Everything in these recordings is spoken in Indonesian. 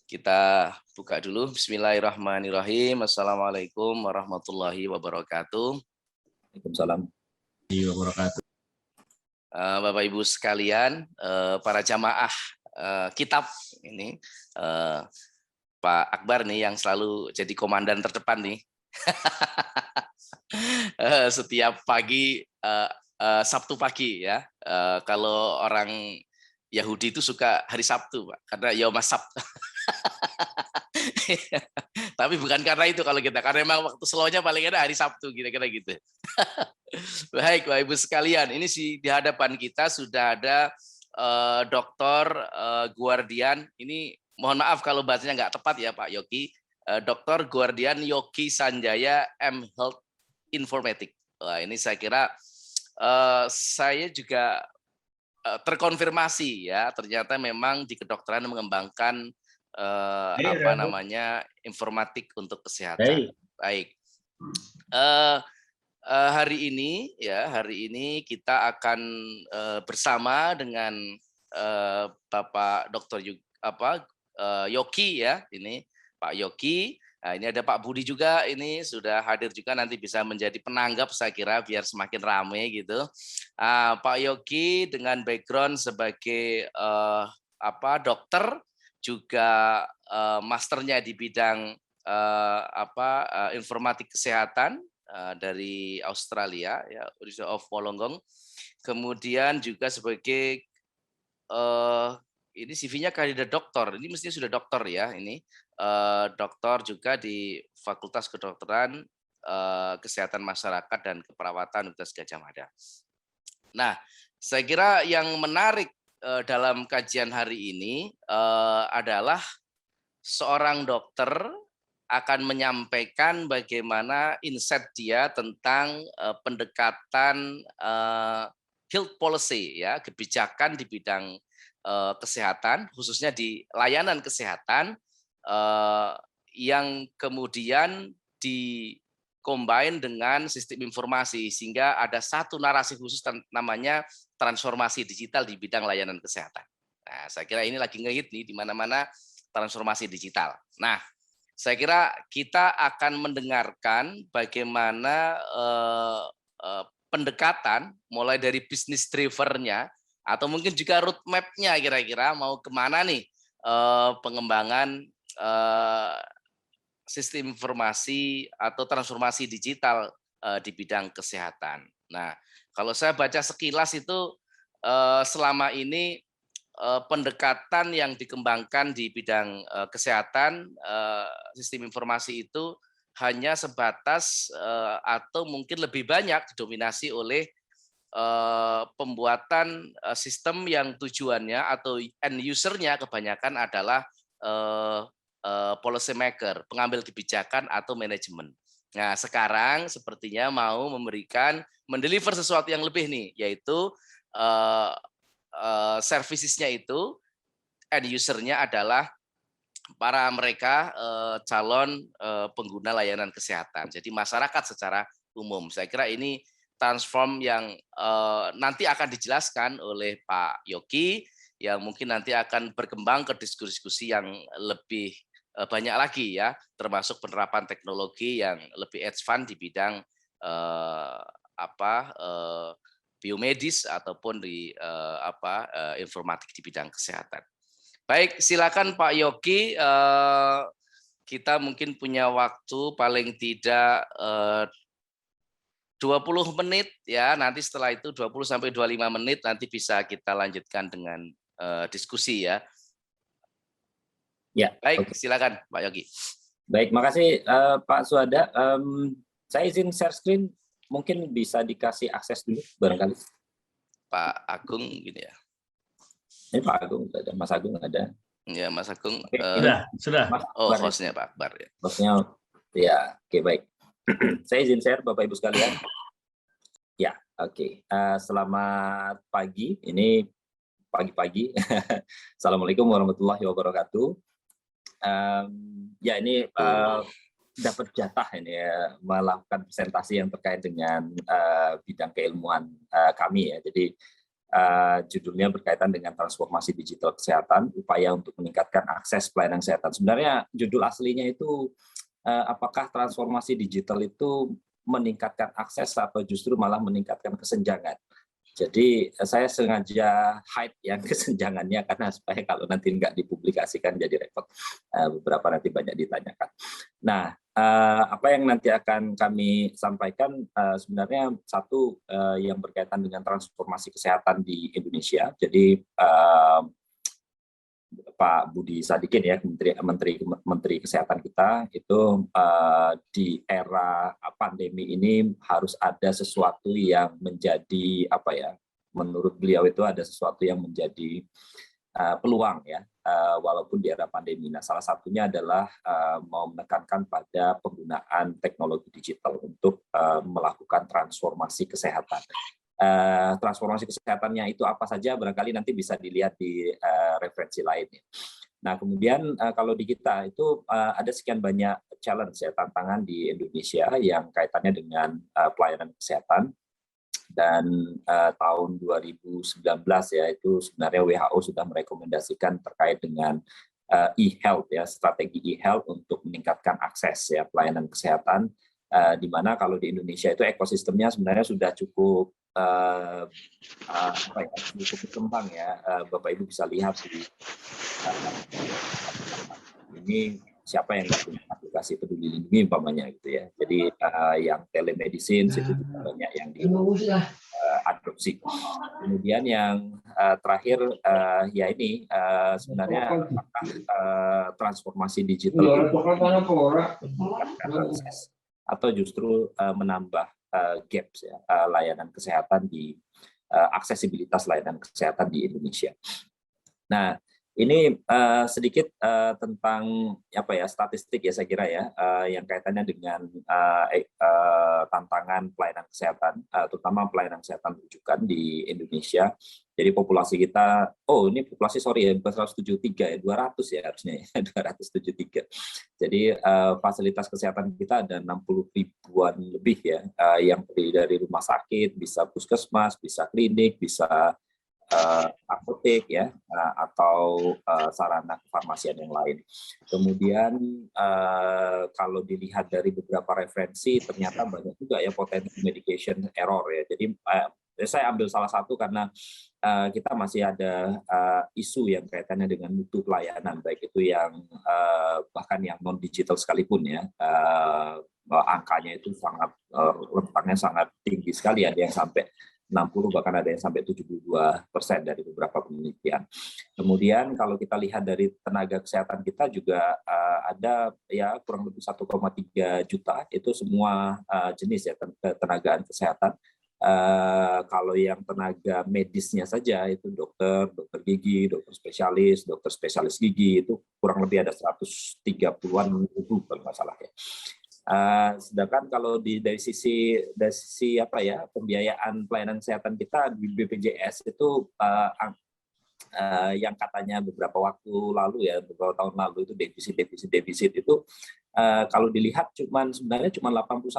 Kita buka dulu. Bismillahirrahmanirrahim. Assalamualaikum warahmatullahi wabarakatuh. Waalaikumsalam warahmatullahi wabarakatuh. Bapak Ibu sekalian, para jamaah kitab ini, Pak Akbar nih yang selalu jadi komandan terdepan nih. Setiap pagi, Sabtu pagi ya. Kalau orang Yahudi itu suka hari Sabtu, Pak, karena Yom Sabt. Tapi bukan karena itu kalau kita, karena memang waktu slownya paling ada hari Sabtu, kira-kira gitu. Baik, Bapak Ibu sekalian, ini di hadapan kita sudah ada Dr. Guardian. Ini mohon maaf kalau bahasanya nggak tepat ya Pak Yogi. Dr. Guardian Yogi Sanjaya M Health Informatics. Wah, ini saya kira saya juga terkonfirmasi ya, ternyata memang di kedokteran mengembangkan informatik untuk kesehatan. Baik. Hari ini kita akan bersama dengan Bapak Dr. Yogi ya, ini Pak Yogi. Nah, ini ada Pak Budi juga, ini sudah hadir juga, nanti bisa menjadi penanggap saya kira biar semakin ramai gitu. Pak Yogi dengan background sebagai dokter, juga masternya di bidang informatik kesehatan dari Australia ya, University of Wollongong. Kemudian juga sebagai ini CV-nya kandidat doktor, ini mestinya sudah doktor ya, ini doktor juga di Fakultas Kedokteran Kesehatan Masyarakat dan Keperawatan Universitas Gadjah Mada. Nah, saya kira yang menarik dalam kajian hari ini adalah seorang dokter akan menyampaikan bagaimana insight dia tentang pendekatan health policy ya, kebijakan di bidang kesehatan, khususnya di layanan kesehatan yang kemudian combine dengan sistem informasi sehingga ada satu narasi khusus namanya transformasi digital di bidang layanan kesehatan. Nah, saya kira ini lagi ngehit nih di mana-mana transformasi digital. Nah, saya kira kita akan mendengarkan bagaimana pendekatan mulai dari bisnis drivernya atau mungkin juga roadmap-nya kira-kira mau kemana nih pengembangan sistem informasi atau transformasi digital di bidang kesehatan. Nah, kalau saya baca sekilas itu selama ini pendekatan yang dikembangkan di bidang kesehatan, sistem informasi itu hanya sebatas atau mungkin lebih banyak didominasi oleh pembuatan sistem yang tujuannya atau end user-nya kebanyakan adalah policy maker, pengambil kebijakan atau manajemen. Nah, sekarang sepertinya mau mendeliver sesuatu yang lebih nih, yaitu servicesnya itu end user-nya adalah para mereka calon pengguna layanan kesehatan. Jadi masyarakat secara umum. Saya kira ini transform yang nanti akan dijelaskan oleh Pak Yogi, yang mungkin nanti akan berkembang ke diskusi-diskusi yang lebih banyak lagi ya, termasuk penerapan teknologi yang lebih advance di bidang biomedis ataupun di informatik di bidang kesehatan. Baik, silakan Pak Yogi. Kita mungkin punya waktu paling tidak 20 menit ya. Nanti setelah itu 20 sampai 25 menit nanti bisa kita lanjutkan dengan diskusi ya. Ya, baik, silakan Pak Yogi. Baik, makasih Pak Suhada. Saya izin share screen, mungkin bisa dikasih akses dulu barangkali. Pak Agung gini ya. Ini Pak Agung ada, Mas Agung ada. Ya, Mas Agung. Sudah. Hostnya Pak Akbar ya. Hostnya ya, oke baik. Saya izin share Bapak Ibu sekalian. Ya, oke. Selamat pagi. Ini pagi-pagi. Assalamualaikum warahmatullahi wabarakatuh. Ya ini dapat jatah ini ya, melakukan presentasi yang terkait dengan bidang keilmuan kami ya. Jadi Judulnya berkaitan dengan transformasi digital kesehatan, upaya untuk meningkatkan akses pelayanan kesehatan. Sebenarnya judul aslinya itu apakah transformasi digital itu meningkatkan akses atau justru malah meningkatkan kesenjangan. Jadi saya sengaja hide yang kesenjangannya karena supaya kalau nanti nggak dipublikasikan jadi repot. Beberapa nanti banyak ditanyakan. Nah, apa yang nanti akan kami sampaikan sebenarnya satu yang berkaitan dengan transformasi kesehatan di Indonesia. Jadi Pak Budi Sadikin ya, Menteri Kesehatan kita itu di era pandemi ini harus ada sesuatu yang menjadi apa ya? Menurut beliau itu ada sesuatu yang menjadi peluang ya, walaupun di era pandemi. Nah, salah satunya adalah mau menekankan pada penggunaan teknologi digital untuk melakukan transformasi kesehatan. Transformasi kesehatannya itu apa saja barangkali nanti bisa dilihat di referensi lainnya. Nah, kemudian kalau di kita itu ada sekian banyak challenge ya, tantangan di Indonesia yang kaitannya dengan pelayanan kesehatan. Dan tahun 2019 ya itu sebenarnya WHO sudah merekomendasikan terkait dengan e-health ya, strategi e-health untuk meningkatkan akses ya pelayanan kesehatan, di mana kalau di Indonesia itu ekosistemnya sebenarnya sudah cukup cukup berkembang ya. Bapak Ibu bisa lihat di ini siapa yang nggak punya aplikasi Peduli Lindungi umpamanya gitu ya. Jadi yang telemedicine itu juga banyak yang diadopsi. Kemudian yang terakhir ya ini sebenarnya apakah transformasi digital akses atau justru menambah gaps ya layanan kesehatan di aksesibilitas layanan kesehatan di Indonesia. Nah, ini sedikit tentang apa ya statistik ya saya kira ya yang kaitannya dengan tantangan pelayanan kesehatan, terutama pelayanan kesehatan rujukan di Indonesia. Jadi populasi kita, ini populasi sorry ya bukan 173 ya, 200 ya harusnya ya 273. Jadi fasilitas kesehatan kita ada 60 ribuan lebih ya, yang terdiri dari rumah sakit, bisa puskesmas, bisa klinik, bisa apotek ya atau sarana kefarmasian yang lain. Kemudian kalau dilihat dari beberapa referensi ternyata banyak juga ya potensi medication error ya. Jadi saya ambil salah satu karena kita masih ada isu yang kaitannya dengan mutu pelayanan baik itu yang bahkan yang non digital sekalipun ya. Angkanya itu sangat rentangnya sangat tinggi sekali, ada yang sampai 60 bahkan ada yang sampai 72% dari beberapa penelitian. Kemudian kalau kita lihat dari tenaga kesehatan kita juga ada ya kurang lebih 1,3 juta itu semua jenis ya ketenagaan kesehatan. Kalau yang tenaga medisnya saja itu dokter gigi, dokter spesialis gigi itu kurang lebih ada 130-an ribu kalau nggak salah ya. Sedangkan kalau dari sisi apa ya pembiayaan pelayanan kesehatan kita di BPJS itu yang katanya beberapa waktu lalu ya beberapa tahun lalu itu defisit itu kalau dilihat sebenarnya cuma 81,19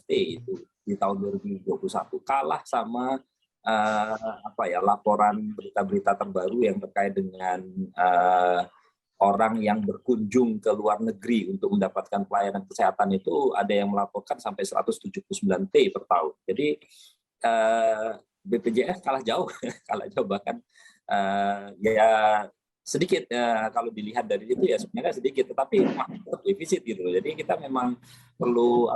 T itu di tahun 2021, kalah sama apa ya laporan berita-berita terbaru yang terkait dengan orang yang berkunjung ke luar negeri untuk mendapatkan pelayanan kesehatan itu ada yang melaporkan sampai 179 T per tahun. Jadi BPJS kalah jauh bahkan ya sedikit kalau dilihat dari itu ya sebenarnya sedikit, tetapi masih defisit gitu. Jadi kita memang perlu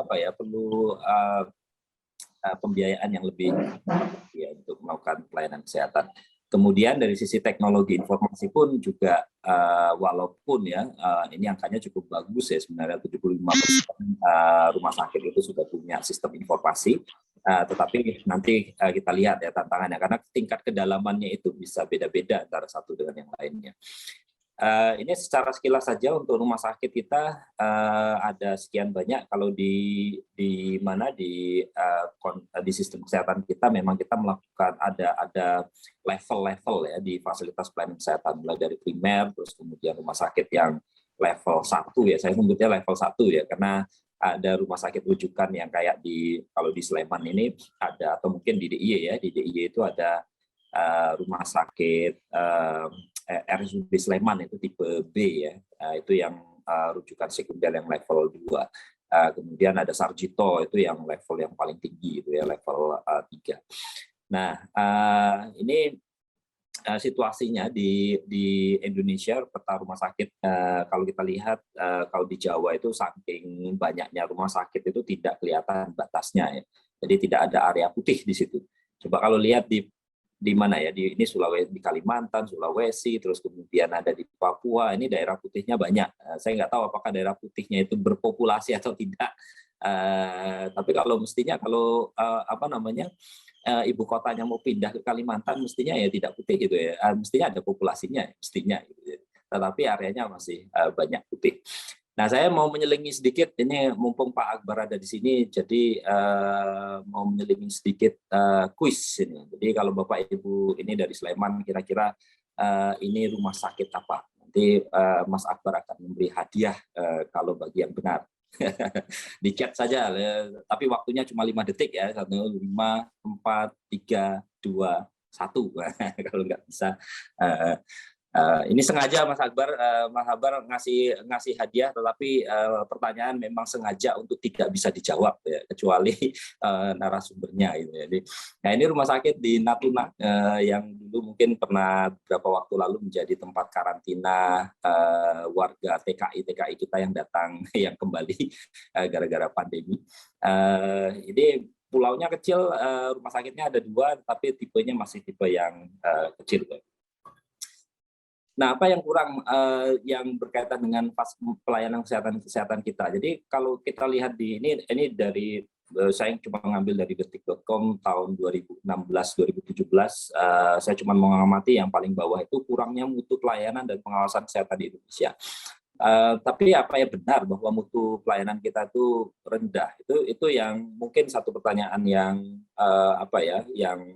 pembiayaan yang lebih ya untuk melakukan pelayanan kesehatan. Kemudian dari sisi teknologi informasi pun juga walaupun ya ini angkanya cukup bagus ya sebenarnya 75% rumah sakit itu sudah punya sistem informasi, tetapi nanti kita lihat ya tantangannya karena tingkat kedalamannya itu bisa beda-beda antara satu dengan yang lainnya. Ini secara sekilas saja untuk rumah sakit kita ada sekian banyak. Kalau di sistem kesehatan kita memang kita melakukan ada level-level ya di fasilitas pelayanan kesehatan mulai dari primer terus kemudian rumah sakit yang level 1 ya, saya sebutnya level 1 ya karena ada rumah sakit rujukan yang kayak kalau di Sleman ini ada atau mungkin di DIY ya, di DIY itu ada rumah sakit RSUD Sleman itu tipe B ya, itu yang rujukan sekunder yang level 2. Kemudian ada Sarjito itu yang level yang paling tinggi itu ya, level 3. Nah, ini situasinya di Indonesia peta rumah sakit, kalau kita lihat kalau di Jawa itu saking banyaknya rumah sakit itu tidak kelihatan batasnya ya. Jadi tidak ada area putih di situ. Coba kalau lihat di mana ya, ini Sulawesi, di Kalimantan, Sulawesi, terus kemudian ada di Papua, ini daerah putihnya banyak. Saya nggak tahu apakah daerah putihnya itu berpopulasi atau tidak. Tapi kalau mestinya kalau apa namanya, ibu kotanya mau pindah ke Kalimantan, mestinya ya tidak putih gitu ya, mestinya ada populasinya, mestinya. Gitu ya. Tetapi areanya masih banyak putih. Nah, saya mau menyelingi sedikit, ini mumpung Pak Akbar ada di sini, jadi mau menyelingi sedikit kuis ini. Jadi kalau Bapak Ibu ini dari Sleman, kira-kira ini rumah sakit apa? Nanti Mas Akbar akan memberi hadiah kalau bagi yang benar. Di chat saja, tapi waktunya cuma 5 detik ya, 1, 5, 4, 3, 2, 1. Kalau nggak bisa. Ini sengaja Mas Akbar ngasih hadiah, tetapi pertanyaan memang sengaja untuk tidak bisa dijawab ya, kecuali narasumbernya gitu ya. Nah, ini rumah sakit di Natuna yang dulu mungkin pernah beberapa waktu lalu menjadi tempat karantina warga TKI kita yang datang yang kembali gara-gara pandemi. Ini pulaunya kecil, rumah sakitnya ada 2, tapi tipenya masih tipe yang kecil. Nah, apa yang kurang yang berkaitan dengan pelayanan kesehatan kita. Jadi kalau kita lihat di ini dari saya cuma ngambil dari detik.com tahun 2016-2017, saya cuma mengamati yang paling bawah itu kurangnya mutu pelayanan dan pengawasan kesehatan di Indonesia. Tapi apa ya benar bahwa mutu pelayanan kita itu rendah? Itu yang mungkin satu pertanyaan yang yang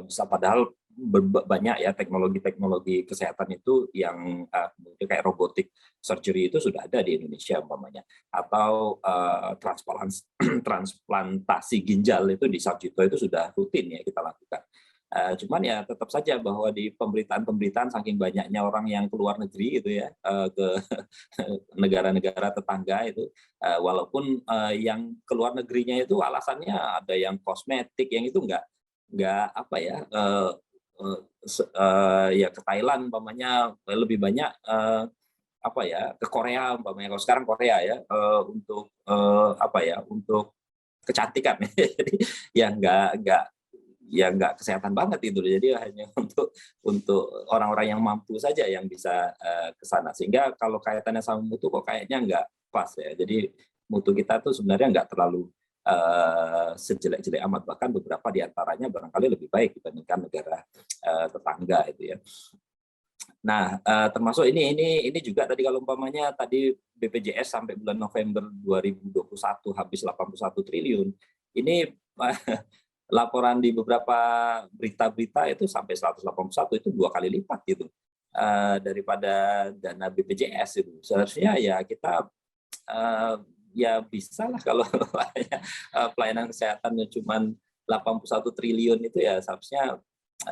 bisa, padahal banyak ya teknologi kesehatan itu yang kayak robotik surgery itu sudah ada di Indonesia umpamanya, atau transplantasi ginjal itu di Sarjito itu sudah rutin ya kita lakukan. Cuman ya tetap saja bahwa di pemberitaan saking banyaknya orang yang keluar negeri gitu ya, ke negara-negara tetangga itu, walaupun yang keluar negerinya itu alasannya ada yang kosmetik, yang itu enggak apa ya, ya ke Thailand umpamanya, lebih banyak ke Korea umpamanya, kalau sekarang Korea ya, untuk untuk kecantikan. Jadi ya nggak kesehatan banget itu, jadi hanya untuk orang-orang yang mampu saja yang bisa ke sana, sehingga kalau kaitannya sama mutu kok kayaknya nggak pas ya. Jadi mutu kita tuh sebenarnya nggak terlalu sejelek-jelek amat, bahkan beberapa diantaranya barangkali lebih baik dibandingkan negara tetangga itu ya. Nah, termasuk ini juga tadi kalau umpamanya tadi BPJS sampai bulan November 2021 habis 81 triliun. Ini laporan di beberapa berita-berita itu sampai 181, itu 2 kali lipat gitu daripada dana BPJS itu. Seharusnya ya kita ya bisa lah kalau pelayanan kesehatannya cuma 81 triliun itu ya seharusnya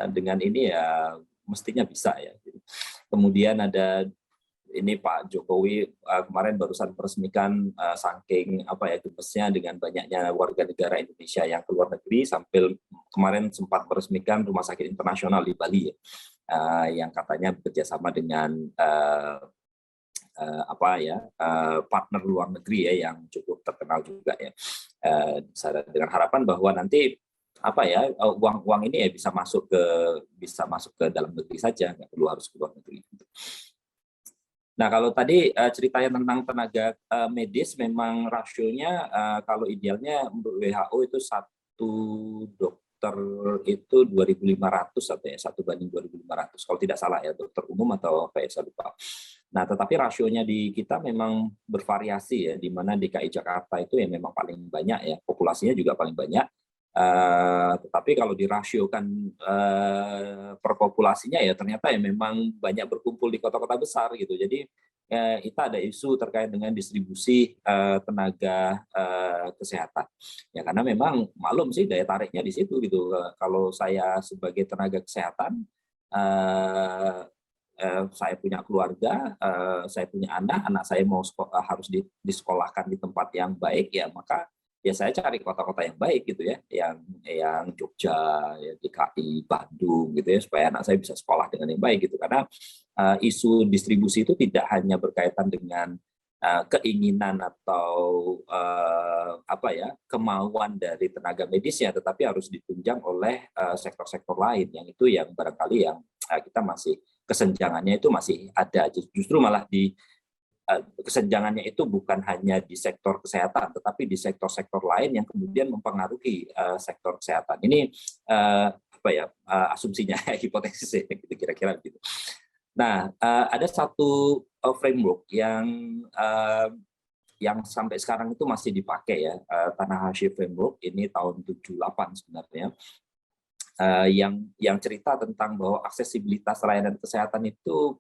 dengan ini ya mestinya bisa ya. Kemudian ada ini Pak Jokowi kemarin barusan meresmikan saking gemesnya dengan banyaknya warga negara Indonesia yang keluar negeri, sambil kemarin sempat meresmikan rumah sakit internasional di Bali ya, yang katanya bekerja sama dengan partner luar negeri ya yang cukup terkenal juga ya, dengan harapan bahwa nanti uang ini ya bisa masuk ke dalam negeri saja, nggak perlu harus ke luar negeri. Nah, kalau tadi ceritanya tentang tenaga medis, memang rasionya kalau idealnya menurut WHO itu 1 dokter itu 2.500 atau ya 1:2.500 kalau tidak salah ya, dokter umum atau saya lupa. Nah, tetapi rasionya di kita memang bervariasi ya, di mana DKI Jakarta itu ya memang paling banyak ya, populasinya juga paling banyak. Tetapi kalau dirasiokan per populasinya ya ternyata ya memang banyak berkumpul di kota-kota besar gitu. Jadi kita ada isu terkait dengan distribusi tenaga kesehatan. Ya karena memang maklum sih daya tariknya di situ gitu. Kalau saya sebagai tenaga kesehatan, saya punya keluarga, saya punya anak saya mau harus disekolahkan di tempat yang baik, ya maka ya saya cari kota-kota yang baik gitu ya, yang Jogja, ya, DKI, Bandung gitu ya, supaya anak saya bisa sekolah dengan yang baik gitu. Karena isu distribusi itu tidak hanya berkaitan dengan keinginan atau kemauan dari tenaga medisnya, tetapi harus ditunjang oleh sektor-sektor lain yang itu yang barangkali yang kita masih kesenjangannya itu masih ada. Justru malah di kesenjangannya itu bukan hanya di sektor kesehatan, tetapi di sektor-sektor lain yang kemudian mempengaruhi sektor kesehatan. Ini asumsinya, hipotesis gitu kira-kira gitu. Nah, ada satu framework yang sampai sekarang itu masih dipakai ya, Tanahashi Framework, ini tahun 78 sebenarnya, yang cerita tentang bahwa aksesibilitas layanan kesehatan itu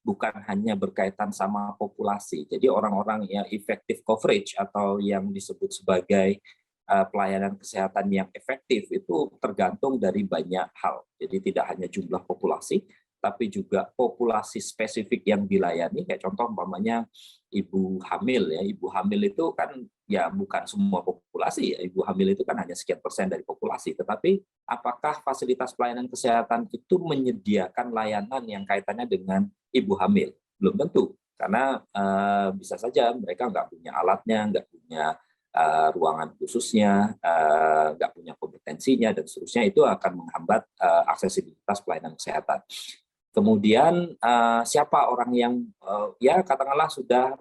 bukan hanya berkaitan sama populasi. Jadi orang-orang yang effective coverage atau yang disebut sebagai pelayanan kesehatan yang efektif itu tergantung dari banyak hal. Jadi tidak hanya jumlah populasi, tapi juga populasi spesifik yang dilayani. Kayak contoh umpamanya ibu hamil ya. Ibu hamil itu kan ya bukan semua populasi ya. Ibu hamil itu kan hanya sekian persen dari populasi. Tetapi apakah fasilitas pelayanan kesehatan itu menyediakan layanan yang kaitannya dengan ibu hamil? Belum tentu. Karena bisa saja mereka nggak punya alatnya, nggak punya ruangan khususnya, nggak punya kompetensinya, dan seterusnya. Itu akan menghambat aksesibilitas pelayanan kesehatan. Kemudian siapa orang yang ya katakanlah sudah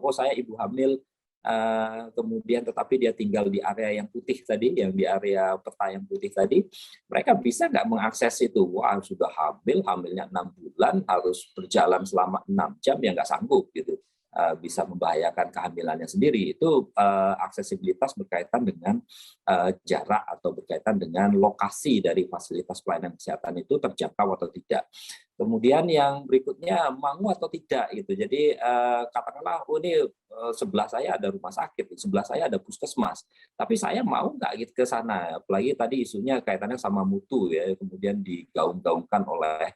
saya ibu hamil, kemudian tetapi dia tinggal di area yang putih tadi, yang di area peta yang putih tadi, mereka bisa nggak mengakses itu? Wah, sudah hamilnya 6 bulan, harus berjalan selama 6 jam, ya nggak sanggup gitu. Bisa membahayakan kehamilannya sendiri. Itu aksesibilitas berkaitan dengan jarak atau berkaitan dengan lokasi dari fasilitas pelayanan kesehatan itu terjangkau atau tidak. Kemudian yang berikutnya mau atau tidak gitu. Jadi katakanlah ini sebelah saya ada rumah sakit, sebelah saya ada puskesmas, tapi saya mau nggak gitu ke sana. Apalagi tadi isunya kaitannya sama mutu ya, kemudian digaung-gaungkan oleh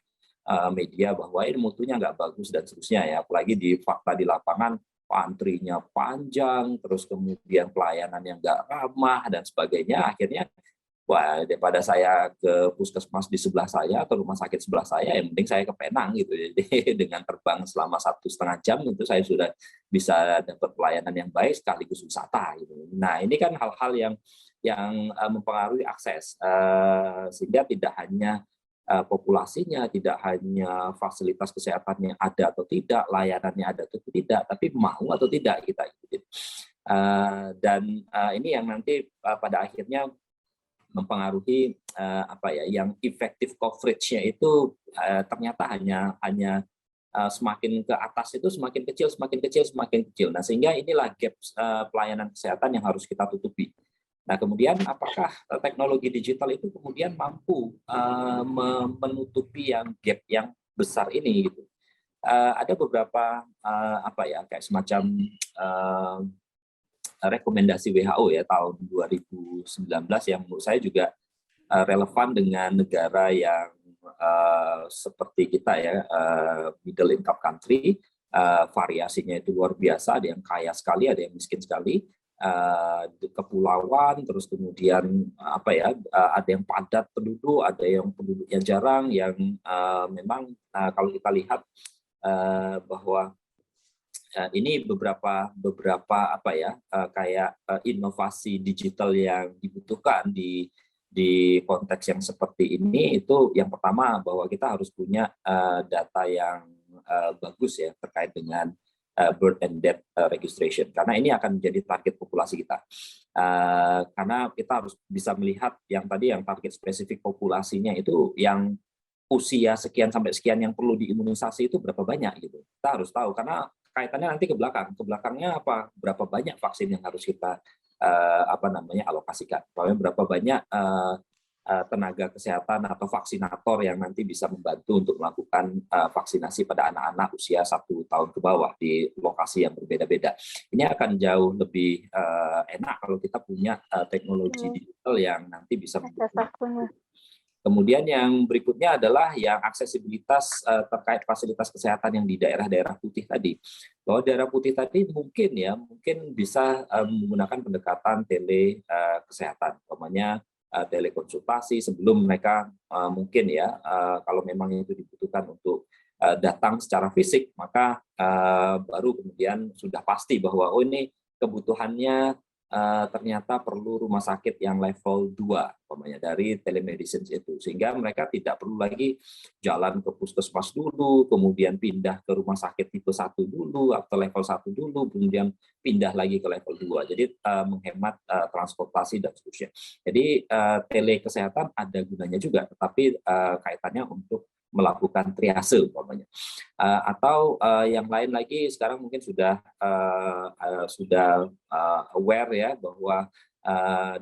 media bahwa ini mutunya nggak bagus dan seterusnya ya. Apalagi di fakta di lapangan antrinya panjang, terus kemudian pelayanan yang nggak ramah dan sebagainya. Akhirnya wah, daripada saya ke puskesmas di sebelah saya atau rumah sakit sebelah saya, yang penting saya ke Penang gitu. Jadi dengan terbang selama 1,5 jam itu saya sudah bisa dapat pelayanan yang baik sekaligus wisata gitu. Nah, ini kan hal-hal yang mempengaruhi akses, sehingga tidak hanya populasinya, tidak hanya fasilitas kesehatannya ada atau tidak, layanannya ada atau tidak, tapi mau atau tidak kita ikutin. Dan ini yang nanti pada akhirnya mempengaruhi yang effective coverage-nya itu ternyata hanya semakin ke atas itu semakin kecil, semakin kecil, semakin kecil. Nah, sehingga inilah gap pelayanan kesehatan yang harus kita tutupi. Nah, kemudian apakah teknologi digital itu kemudian mampu menutupi yang gap yang besar ini gitu? Ada beberapa kayak semacam rekomendasi WHO ya tahun 2019 yang menurut saya juga relevan dengan negara yang seperti kita ya, middle income country. Variasinya itu luar biasa, ada yang kaya sekali, ada yang miskin sekali, kepulauan, terus kemudian ada yang padat penduduk, ada yang penduduknya jarang, yang memang kalau kita lihat bahwa ini beberapa kayak inovasi digital yang dibutuhkan di konteks yang seperti ini. Itu yang pertama, bahwa kita harus punya data yang bagus ya terkait dengan birth and death registration, karena ini akan menjadi target populasi kita. Karena kita harus bisa melihat yang tadi, yang target spesifik populasinya itu yang usia sekian sampai sekian yang perlu diimunisasi itu berapa banyak gitu. Kita harus tahu, karena kaitannya nanti ke belakang. Ke belakangnya apa? Berapa banyak vaksin yang harus kita alokasikan? Berapa banyak tenaga kesehatan atau vaksinator yang nanti bisa membantu untuk melakukan vaksinasi pada anak-anak usia 1 tahun ke bawah di lokasi yang berbeda-beda. Ini akan jauh lebih enak kalau kita punya teknologi digital yang nanti bisa mendukung. Kemudian yang berikutnya adalah yang aksesibilitas terkait fasilitas kesehatan yang di daerah-daerah putih tadi. Bahwa daerah putih tadi mungkin bisa menggunakan pendekatan tele kesehatan, umpamanya telekonsultasi sebelum mereka mungkin kalau memang itu dibutuhkan untuk datang secara fisik, maka baru kemudian sudah pasti bahwa ini kebutuhannya ternyata perlu rumah sakit yang level 2 umpamanya dari telemedicine itu, sehingga mereka tidak perlu lagi jalan ke puskesmas dulu, kemudian pindah ke rumah sakit tipe 1 dulu atau level 1 dulu, kemudian pindah lagi ke level 2. Jadi menghemat transportasi dan seterusnya. Jadi tele kesehatan ada gunanya juga, tetapi kaitannya untuk melakukan triase umpamanya. Atau yang lain lagi sekarang mungkin sudah aware ya bahwa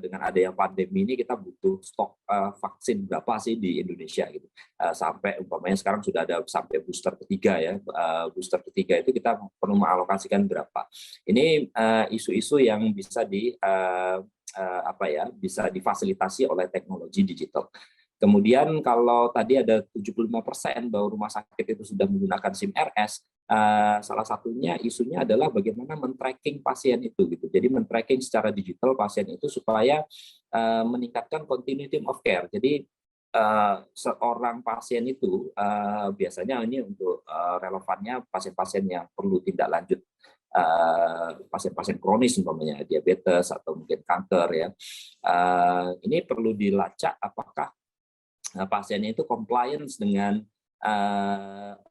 dengan adanya pandemi ini kita butuh stok vaksin berapa sih di Indonesia gitu. Sampai umpamanya sekarang sudah ada sampai booster ketiga ya. Booster ketiga itu kita perlu mengalokasikan berapa. Ini isu-isu yang bisa bisa difasilitasi oleh teknologi digital. Kemudian kalau tadi ada 75% bahwa rumah sakit itu sudah menggunakan SIM RS, salah satunya isunya adalah bagaimana men-tracking pasien itu gitu. Jadi men-tracking secara digital pasien itu supaya meningkatkan continuity of care. Jadi seorang pasien itu biasanya ini untuk relevannya pasien-pasien yang perlu tindak lanjut, pasien-pasien kronis umpamanya diabetes atau mungkin kanker ya. Ini perlu dilacak apakah pasiennya itu compliance dengan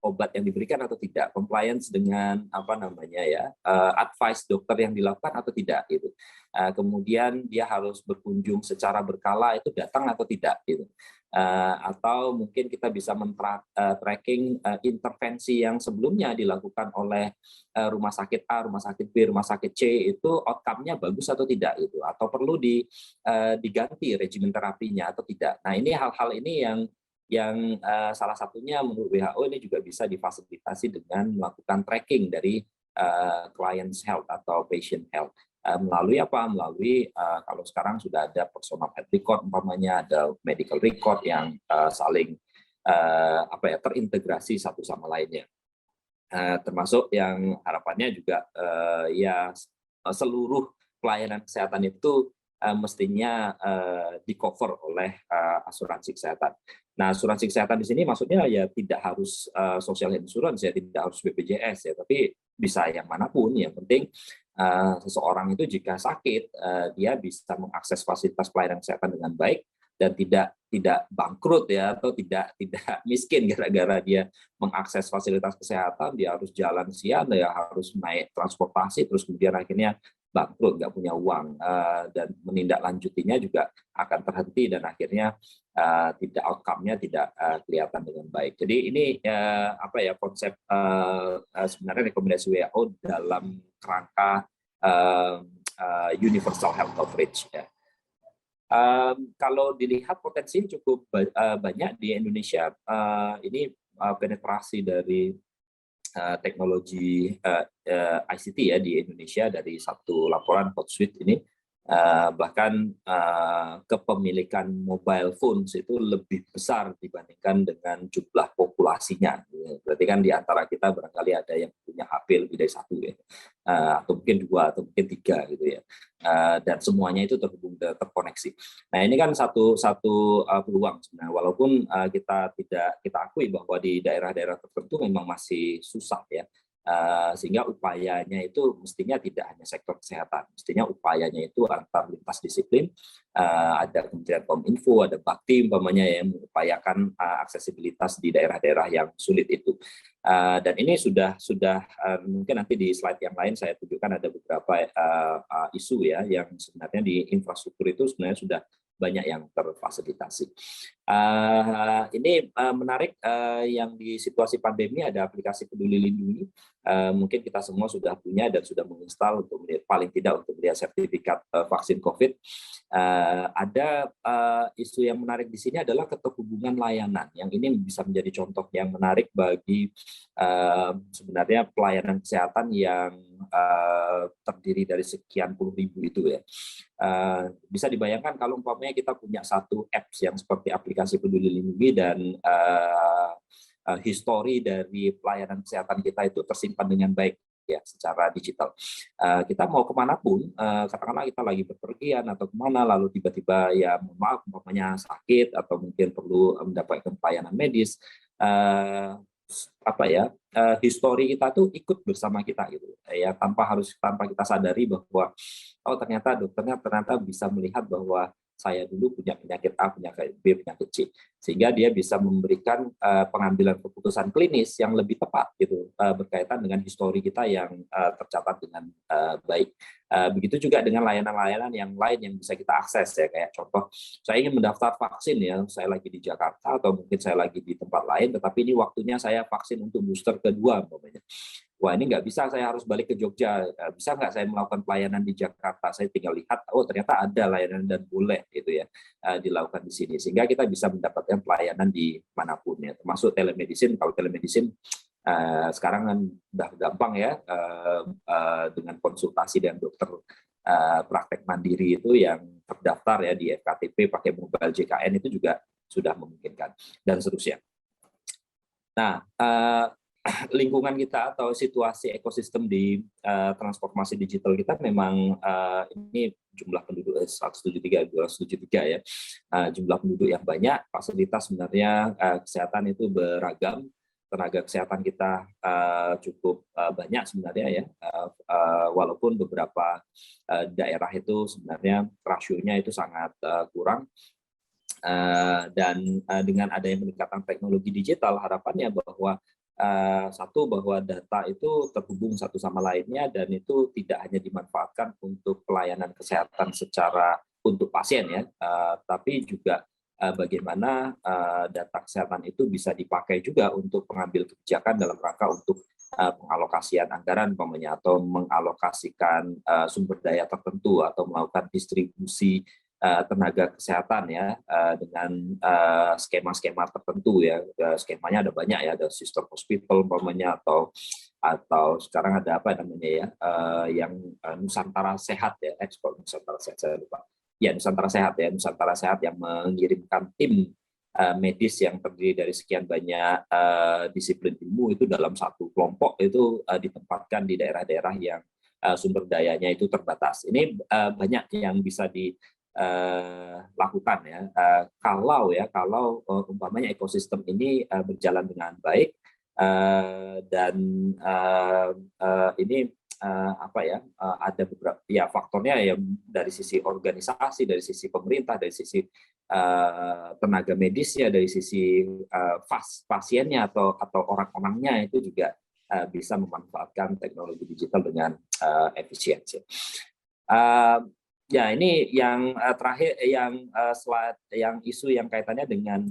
obat yang diberikan atau tidak, compliance dengan advice dokter yang dilakukan atau tidak gitu. Kemudian dia harus berkunjung secara berkala itu datang atau tidak gitu. Atau mungkin kita bisa tracking intervensi yang sebelumnya dilakukan oleh rumah sakit A, rumah sakit B, rumah sakit C itu outcome-nya bagus atau tidak gitu, atau perlu diganti regimen terapinya atau tidak. Nah, ini hal-hal ini yang salah satunya menurut WHO ini juga bisa difasilitasi dengan melakukan tracking dari client's health atau patient health. Melalui apa? Melalui kalau sekarang sudah ada personal health record umpamanya, ada medical record yang saling terintegrasi satu sama lainnya. Termasuk yang harapannya juga seluruh pelayanan kesehatan itu mestinya di-cover oleh asuransi kesehatan. Nah, asuransi kesehatan di sini maksudnya ya tidak harus social insurance ya, tidak harus BPJS ya, tapi bisa yang manapun. Yang penting seseorang itu jika sakit dia bisa mengakses fasilitas pelayanan kesehatan dengan baik dan tidak bangkrut ya, atau tidak miskin gara-gara dia mengakses fasilitas kesehatan, dia harus jalan siang, dia harus naik transportasi, terus kemudian akhirnya bangkrut, nggak punya uang, dan menindaklanjutinya juga akan terhenti dan akhirnya outcome-nya tidak kelihatan dengan baik. Jadi ini konsep sebenarnya rekomendasi WHO dalam kerangka universal health coverage ya. Kalau dilihat potensinya cukup banyak di Indonesia, ini penetrasi dari teknologi ICT ya di Indonesia dari satu laporan Hotsuite ini bahkan kepemilikan mobile phones itu lebih besar dibandingkan dengan jumlah populasinya. Berarti kan di antara kita barangkali ada yang punya HP lebih dari satu ya, atau mungkin 2 atau mungkin 3 gitu ya. Dan semuanya itu terkoneksi. Nah, ini kan satu peluang sebenarnya, walaupun kita akui bahwa di daerah-daerah tertentu memang masih susah ya. Sehingga upayanya itu mestinya tidak hanya sektor kesehatan, mestinya upayanya itu antar lintas disiplin, ada Kementerian Kominfo, ada Bakti umpamanya yang mengupayakan aksesibilitas di daerah-daerah yang sulit itu. Dan ini sudah mungkin nanti di slide yang lain saya tunjukkan ada beberapa isu ya yang sebenarnya di infrastruktur itu sebenarnya sudah banyak yang terfasilitasi. Ini menarik yang di situasi pandemi ada aplikasi Peduli Lindungi. mungkin kita semua sudah punya dan sudah menginstal untuk paling tidak untuk melihat sertifikat vaksin COVID. Ada isu yang menarik di sini adalah keterhubungan layanan, yang ini bisa menjadi contoh yang menarik bagi sebenarnya pelayanan kesehatan yang terdiri dari sekian puluh ribu itu ya. Bisa dibayangkan kalau umpamanya kita punya satu apps yang seperti aplikasi Peduli Lindungi dan histori dari pelayanan kesehatan kita itu tersimpan dengan baik ya secara digital. Kita mau kemanapun, katakanlah kita lagi bepergian atau kemana, lalu tiba-tiba ya mohon maaf umpamanya sakit atau mungkin perlu mendapatkan pelayanan medis, histori kita tuh ikut bersama kita gitu ya, tanpa kita sadari bahwa oh ternyata dokternya ternyata bisa melihat bahwa saya dulu punya penyakit A, penyakit B, penyakit C, sehingga dia bisa memberikan pengambilan keputusan klinis yang lebih tepat gitu berkaitan dengan histori kita yang tercatat dengan baik. Begitu juga dengan layanan-layanan yang lain yang bisa kita akses ya, kayak contoh saya ingin mendaftar vaksin ya, saya lagi di Jakarta atau mungkin saya lagi di tempat lain, tetapi ini waktunya saya vaksin untuk booster kedua umpamanya. Wah ini nggak bisa, saya harus balik ke Jogja. Bisa nggak saya melakukan pelayanan di Jakarta? Saya tinggal lihat, oh ternyata ada layanan dan boleh gitu ya dilakukan di sini. Sehingga kita bisa mendapatkan pelayanan di manapun ya. Termasuk telemedicine. Kalau telemedicine sekarang kan udah gampang ya dengan konsultasi dengan dokter praktek mandiri itu yang terdaftar ya di FKTP pakai mobile JKN itu juga sudah memungkinkan dan seterusnya. Nah, lingkungan kita atau situasi ekosistem di transformasi digital kita memang ini jumlah penduduk 173, 273 ya, jumlah penduduk yang banyak, fasilitas sebenarnya kesehatan itu beragam, tenaga kesehatan kita cukup banyak sebenarnya ya, walaupun beberapa daerah itu sebenarnya rasionya itu sangat kurang. Dan dengan adanya peningkatan teknologi digital, harapannya bahwa bahwa data itu terhubung satu sama lainnya dan itu tidak hanya dimanfaatkan untuk pelayanan kesehatan secara untuk pasien ya, tapi juga bagaimana data kesehatan itu bisa dipakai juga untuk pengambil kebijakan dalam rangka untuk pengalokasian anggaran umpamanya atau mengalokasikan sumber daya tertentu atau melakukan distribusi tenaga kesehatan ya dengan skema-skema tertentu ya. Skemanya ada banyak ya, ada sister hospital umpamanya atau sekarang ada apa namanya ya yang Nusantara Sehat ya, ekspor Nusantara Sehat saya lupa. Ya Nusantara Sehat ya, Nusantara Sehat yang mengirimkan tim medis yang terdiri dari sekian banyak disiplin ilmu itu dalam satu kelompok itu ditempatkan di daerah-daerah yang sumber dayanya itu terbatas. Ini banyak yang bisa lakukan ya kalau umpamanya ekosistem ini berjalan dengan baik dan ini ada beberapa ya faktornya ya dari sisi organisasi, dari sisi pemerintah, dari sisi tenaga medisnya, dari sisi pasiennya atau orang-orangnya itu juga bisa memanfaatkan teknologi digital dengan efisiensi. Ya ini yang terakhir slide yang isu yang kaitannya dengan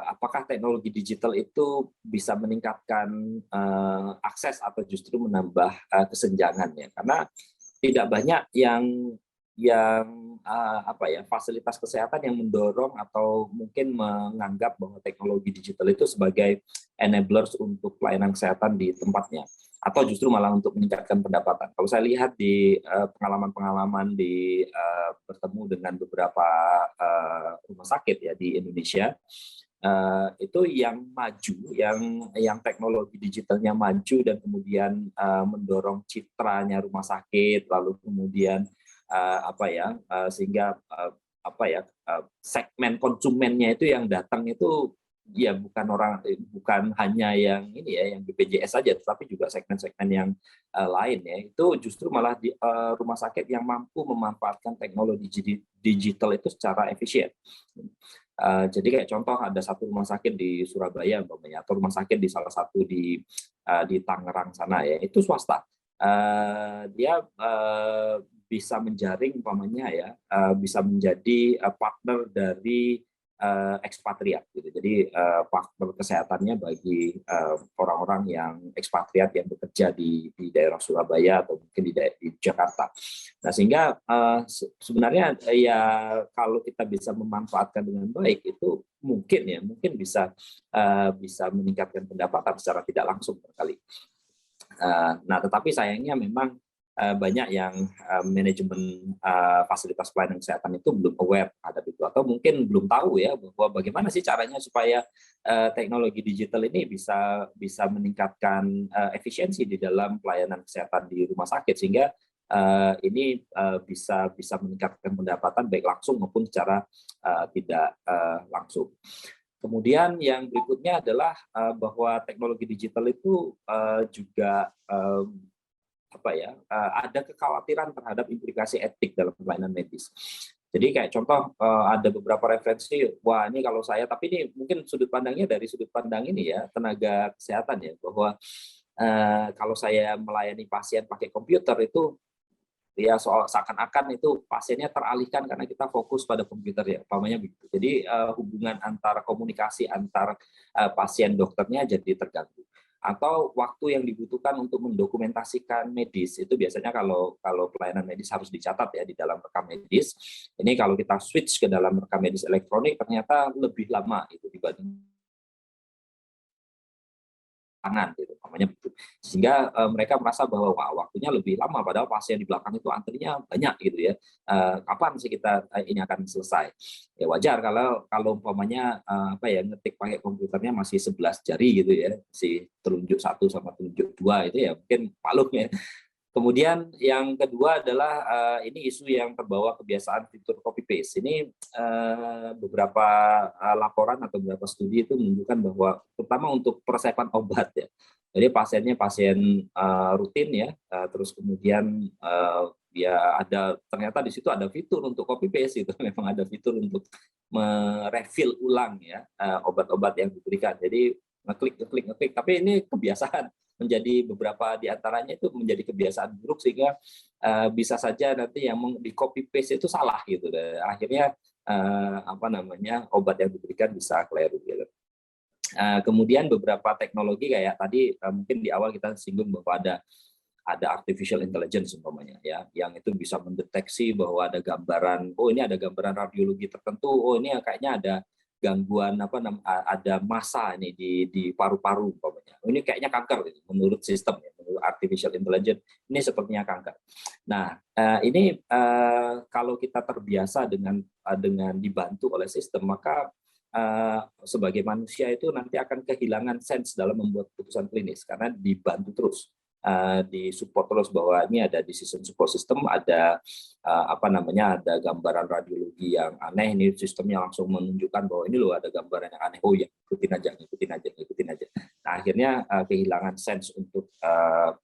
apakah teknologi digital itu bisa meningkatkan akses atau justru menambah kesenjangan ya, karena tidak banyak yang fasilitas kesehatan yang mendorong atau mungkin menganggap bahwa teknologi digital itu sebagai enablers untuk pelayanan kesehatan di tempatnya atau justru malah untuk meningkatkan pendapatan. Kalau saya lihat di pengalaman-pengalaman di bertemu dengan beberapa rumah sakit ya di Indonesia, itu yang maju, yang teknologi digitalnya maju dan kemudian mendorong citranya rumah sakit, lalu kemudian sehingga segmen konsumennya itu yang datang itu ya bukan hanya yang ini ya, yang BPJS saja, tetapi juga segmen-segmen yang lain ya. Itu justru malah di rumah sakit yang mampu memanfaatkan teknologi digital itu secara efisien. Jadi kayak contoh ada satu rumah sakit di Surabaya umpamanya, atau rumah sakit di salah satu di Tangerang sana ya, itu swasta. Dia bisa menjaring umpamanya ya, bisa menjadi partner dari ekspatriat gitu. Jadi faktor kesehatannya bagi orang-orang yang ekspatriat yang bekerja di daerah Surabaya atau mungkin di Jakarta. Nah, sehingga sebenarnya ya kalau kita bisa memanfaatkan dengan baik itu mungkin bisa meningkatkan pendapatan secara tidak langsung berkali. Nah, tetapi sayangnya memang banyak yang manajemen fasilitas pelayanan kesehatan itu belum aware terhadap itu, atau mungkin belum tahu ya bahwa bagaimana sih caranya supaya teknologi digital ini bisa meningkatkan efisiensi di dalam pelayanan kesehatan di rumah sakit, sehingga ini bisa meningkatkan pendapatan baik langsung maupun secara tidak langsung. Kemudian yang berikutnya adalah bahwa teknologi digital itu juga ada kekhawatiran terhadap implikasi etik dalam pelayanan medis. Jadi kayak contoh ada beberapa referensi, wah ini kalau saya, tapi ini mungkin sudut pandangnya dari sudut pandang ini ya, tenaga kesehatan ya, bahwa kalau saya melayani pasien pakai komputer itu ya seakan-akan itu pasiennya teralihkan karena kita fokus pada komputer ya, umpamanya begitu. Jadi hubungan antara komunikasi antar pasien dokternya jadi terganggu. Atau waktu yang dibutuhkan untuk mendokumentasikan medis itu biasanya kalau pelayanan medis harus dicatat ya di dalam rekam medis. Ini kalau kita switch ke dalam rekam medis elektronik ternyata lebih lama itu dibanding tangan gitu, namanya begitu. Sehingga mereka merasa bahwa wah, waktunya lebih lama padahal pasien di belakang itu antrinya banyak gitu ya. Kapan sih kita ini akan selesai? Ya wajar kalau umpamanya ngetik pakai komputernya masih 11 jari gitu ya, si telunjuk 1 sama telunjuk 2 itu ya mungkin maklum ya. Kemudian yang kedua adalah ini isu yang terbawa kebiasaan fitur copy paste. Ini beberapa laporan atau beberapa studi itu menunjukkan bahwa terutama untuk persiapan obat ya. Jadi pasiennya pasien rutin ya, terus kemudian dia ternyata di situ ada fitur untuk copy paste itu memang ada fitur untuk merefill ulang ya obat-obat yang diberikan. Jadi ngeklik, tapi ini kebiasaan menjadi beberapa di antaranya itu menjadi kebiasaan buruk sehingga bisa saja nanti yang di copy paste itu salah gitu. Dan akhirnya obat yang diberikan bisa keliru gitu. Kemudian beberapa teknologi kayak tadi mungkin di awal kita singgung bahwa ada artificial intelligence umpamanya ya, yang itu bisa mendeteksi bahwa ada gambaran, oh ini ada gambaran radiologi tertentu, oh ini kayaknya ada gangguan ada massa ini di paru-paru umpamanya. Oh, ini kayaknya kanker gitu, menurut sistem ya, menurut artificial intelligence ini sepertinya kanker. Nah, ini kalau kita terbiasa dengan dibantu oleh sistem, maka sebagai manusia itu nanti akan kehilangan sense dalam membuat keputusan klinis karena dibantu terus. Disupport terus bahwa ini ada decision support system, ada ada gambaran radiologi yang aneh, ini sistemnya langsung menunjukkan bahwa ini loh ada gambaran yang aneh, oh ya ikutin aja. Nah, akhirnya kehilangan sense untuk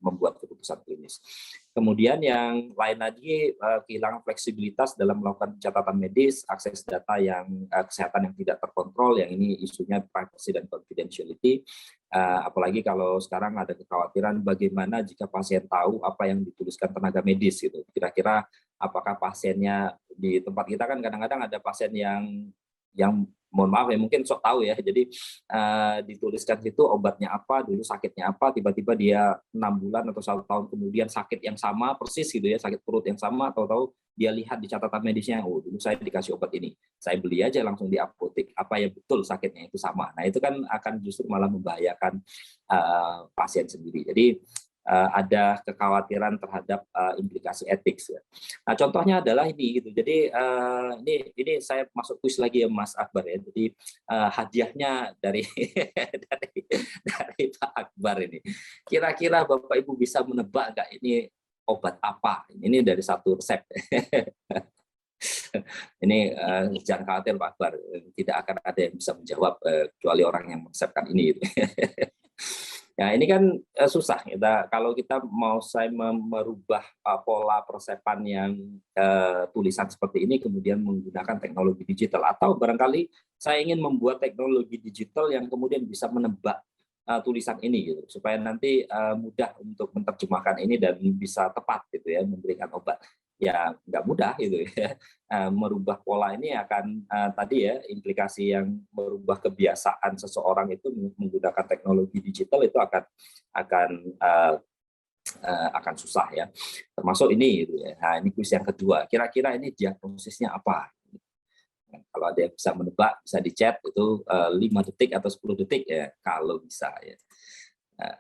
membuat keputusan klinis. Kemudian yang lain lagi kehilangan fleksibilitas dalam melakukan catatan medis, akses data yang kesehatan yang tidak terkontrol, yang ini isunya privacy dan confidentiality. Apalagi kalau sekarang ada kekhawatiran bagaimana jika pasien tahu apa yang dituliskan tenaga medis gitu. Kira-kira apakah pasiennya di tempat kita kan kadang-kadang ada pasien yang mohon maaf ya mungkin sok tahu ya. Jadi dituliskan situ obatnya apa, dulu sakitnya apa, tiba-tiba dia 6 bulan atau 1 tahun kemudian sakit yang sama persis gitu ya, sakit perut yang sama, tahu-tahu dia lihat di catatan medisnya, oh dulu saya dikasih obat ini, saya beli aja langsung di apotek, apa ya betul sakitnya itu sama. Nah itu kan akan justru malah membahayakan pasien sendiri. Jadi ada kekhawatiran terhadap implikasi etik. Ya. Nah contohnya adalah ini gitu. Jadi ini saya masuk kuis lagi ya Mas Akbar ya. Jadi hadiahnya dari dari Pak Akbar ini. Kira-kira Bapak Ibu bisa menebak nggak ini obat apa? Ini dari satu resep. Ini jangan khawatir Pak Akbar, tidak akan ada yang bisa menjawab kecuali orang yang meresepkan ini. Ya ini kan susah kalau kita mau merubah pola persepan yang tulisan seperti ini kemudian menggunakan teknologi digital, atau barangkali saya ingin membuat teknologi digital yang kemudian bisa menebak tulisan ini gitu supaya nanti mudah untuk menerjemahkan ini dan bisa tepat gitu ya memberikan obat. ya nggak mudah gitu ya. Merubah pola ini akan tadi ya, implikasi yang merubah kebiasaan seseorang itu menggunakan teknologi digital itu akan susah ya. Termasuk ini gitu ya. Nah, ini kuis yang kedua. Kira-kira ini diagnosisnya apa? Kalau ada yang bisa menebak, bisa di chat itu 5 detik atau 10 detik ya kalau bisa ya. Nah,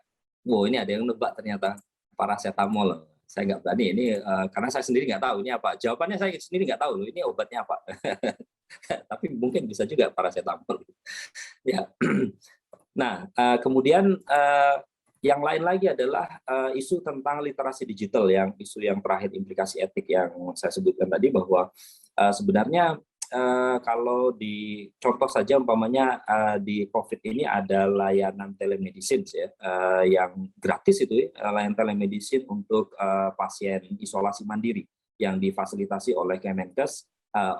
wow, ini ada yang nebak ternyata paracetamol. Saya nggak berani ini karena saya sendiri nggak tahu ini apa. Jawabannya saya sendiri nggak tahu loh, ini obatnya apa. Tapi mungkin bisa juga paracetamol. Ya. Nah, kemudian yang lain lagi adalah isu tentang literasi digital, yang isu yang terakhir, implikasi etik yang saya sebutkan tadi, bahwa sebenarnya kalau di contoh saja umpamanya di COVID ini ada layanan telemedicine ya, yang gratis itu ya, layanan telemedicine untuk pasien isolasi mandiri yang difasilitasi oleh Kemenkes.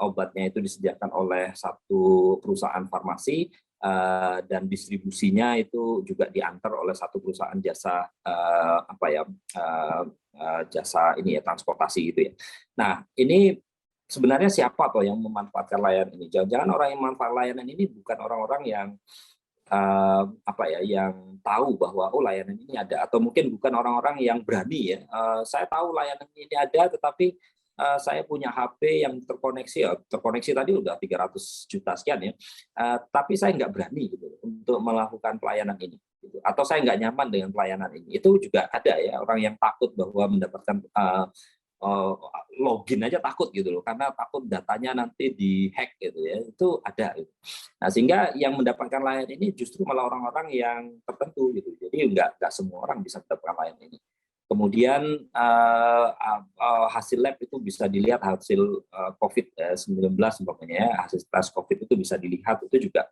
Obatnya itu disediakan oleh satu perusahaan farmasi, dan distribusinya itu juga diantar oleh satu perusahaan jasa jasa ini ya, transportasi gitu ya. Nah, ini sebenarnya siapa toh yang memanfaatkan layanan ini? Jangan-jangan orang yang memanfaatkan layanan ini bukan orang-orang yang yang tahu bahwa oh layanan ini ada, atau mungkin bukan orang-orang yang berani ya. Saya tahu layanan ini ada, tetapi saya punya HP yang terkoneksi ya, terkoneksi tadi udah 300 juta sekian ya, tapi saya nggak berani gitu untuk melakukan pelayanan ini. Gitu. Atau saya nggak nyaman dengan pelayanan ini. Itu juga ada ya orang yang takut bahwa mendapatkan login aja takut gitu loh, karena takut datanya nanti dihack gitu ya, itu ada gitu. Nah, sehingga yang mendapatkan layanan ini justru malah orang-orang yang tertentu gitu, jadi nggak semua orang bisa mendapatkan layanan ini. Kemudian hasil lab itu bisa dilihat, hasil COVID-19 umpamanya ya, hasil tes COVID itu bisa dilihat, itu juga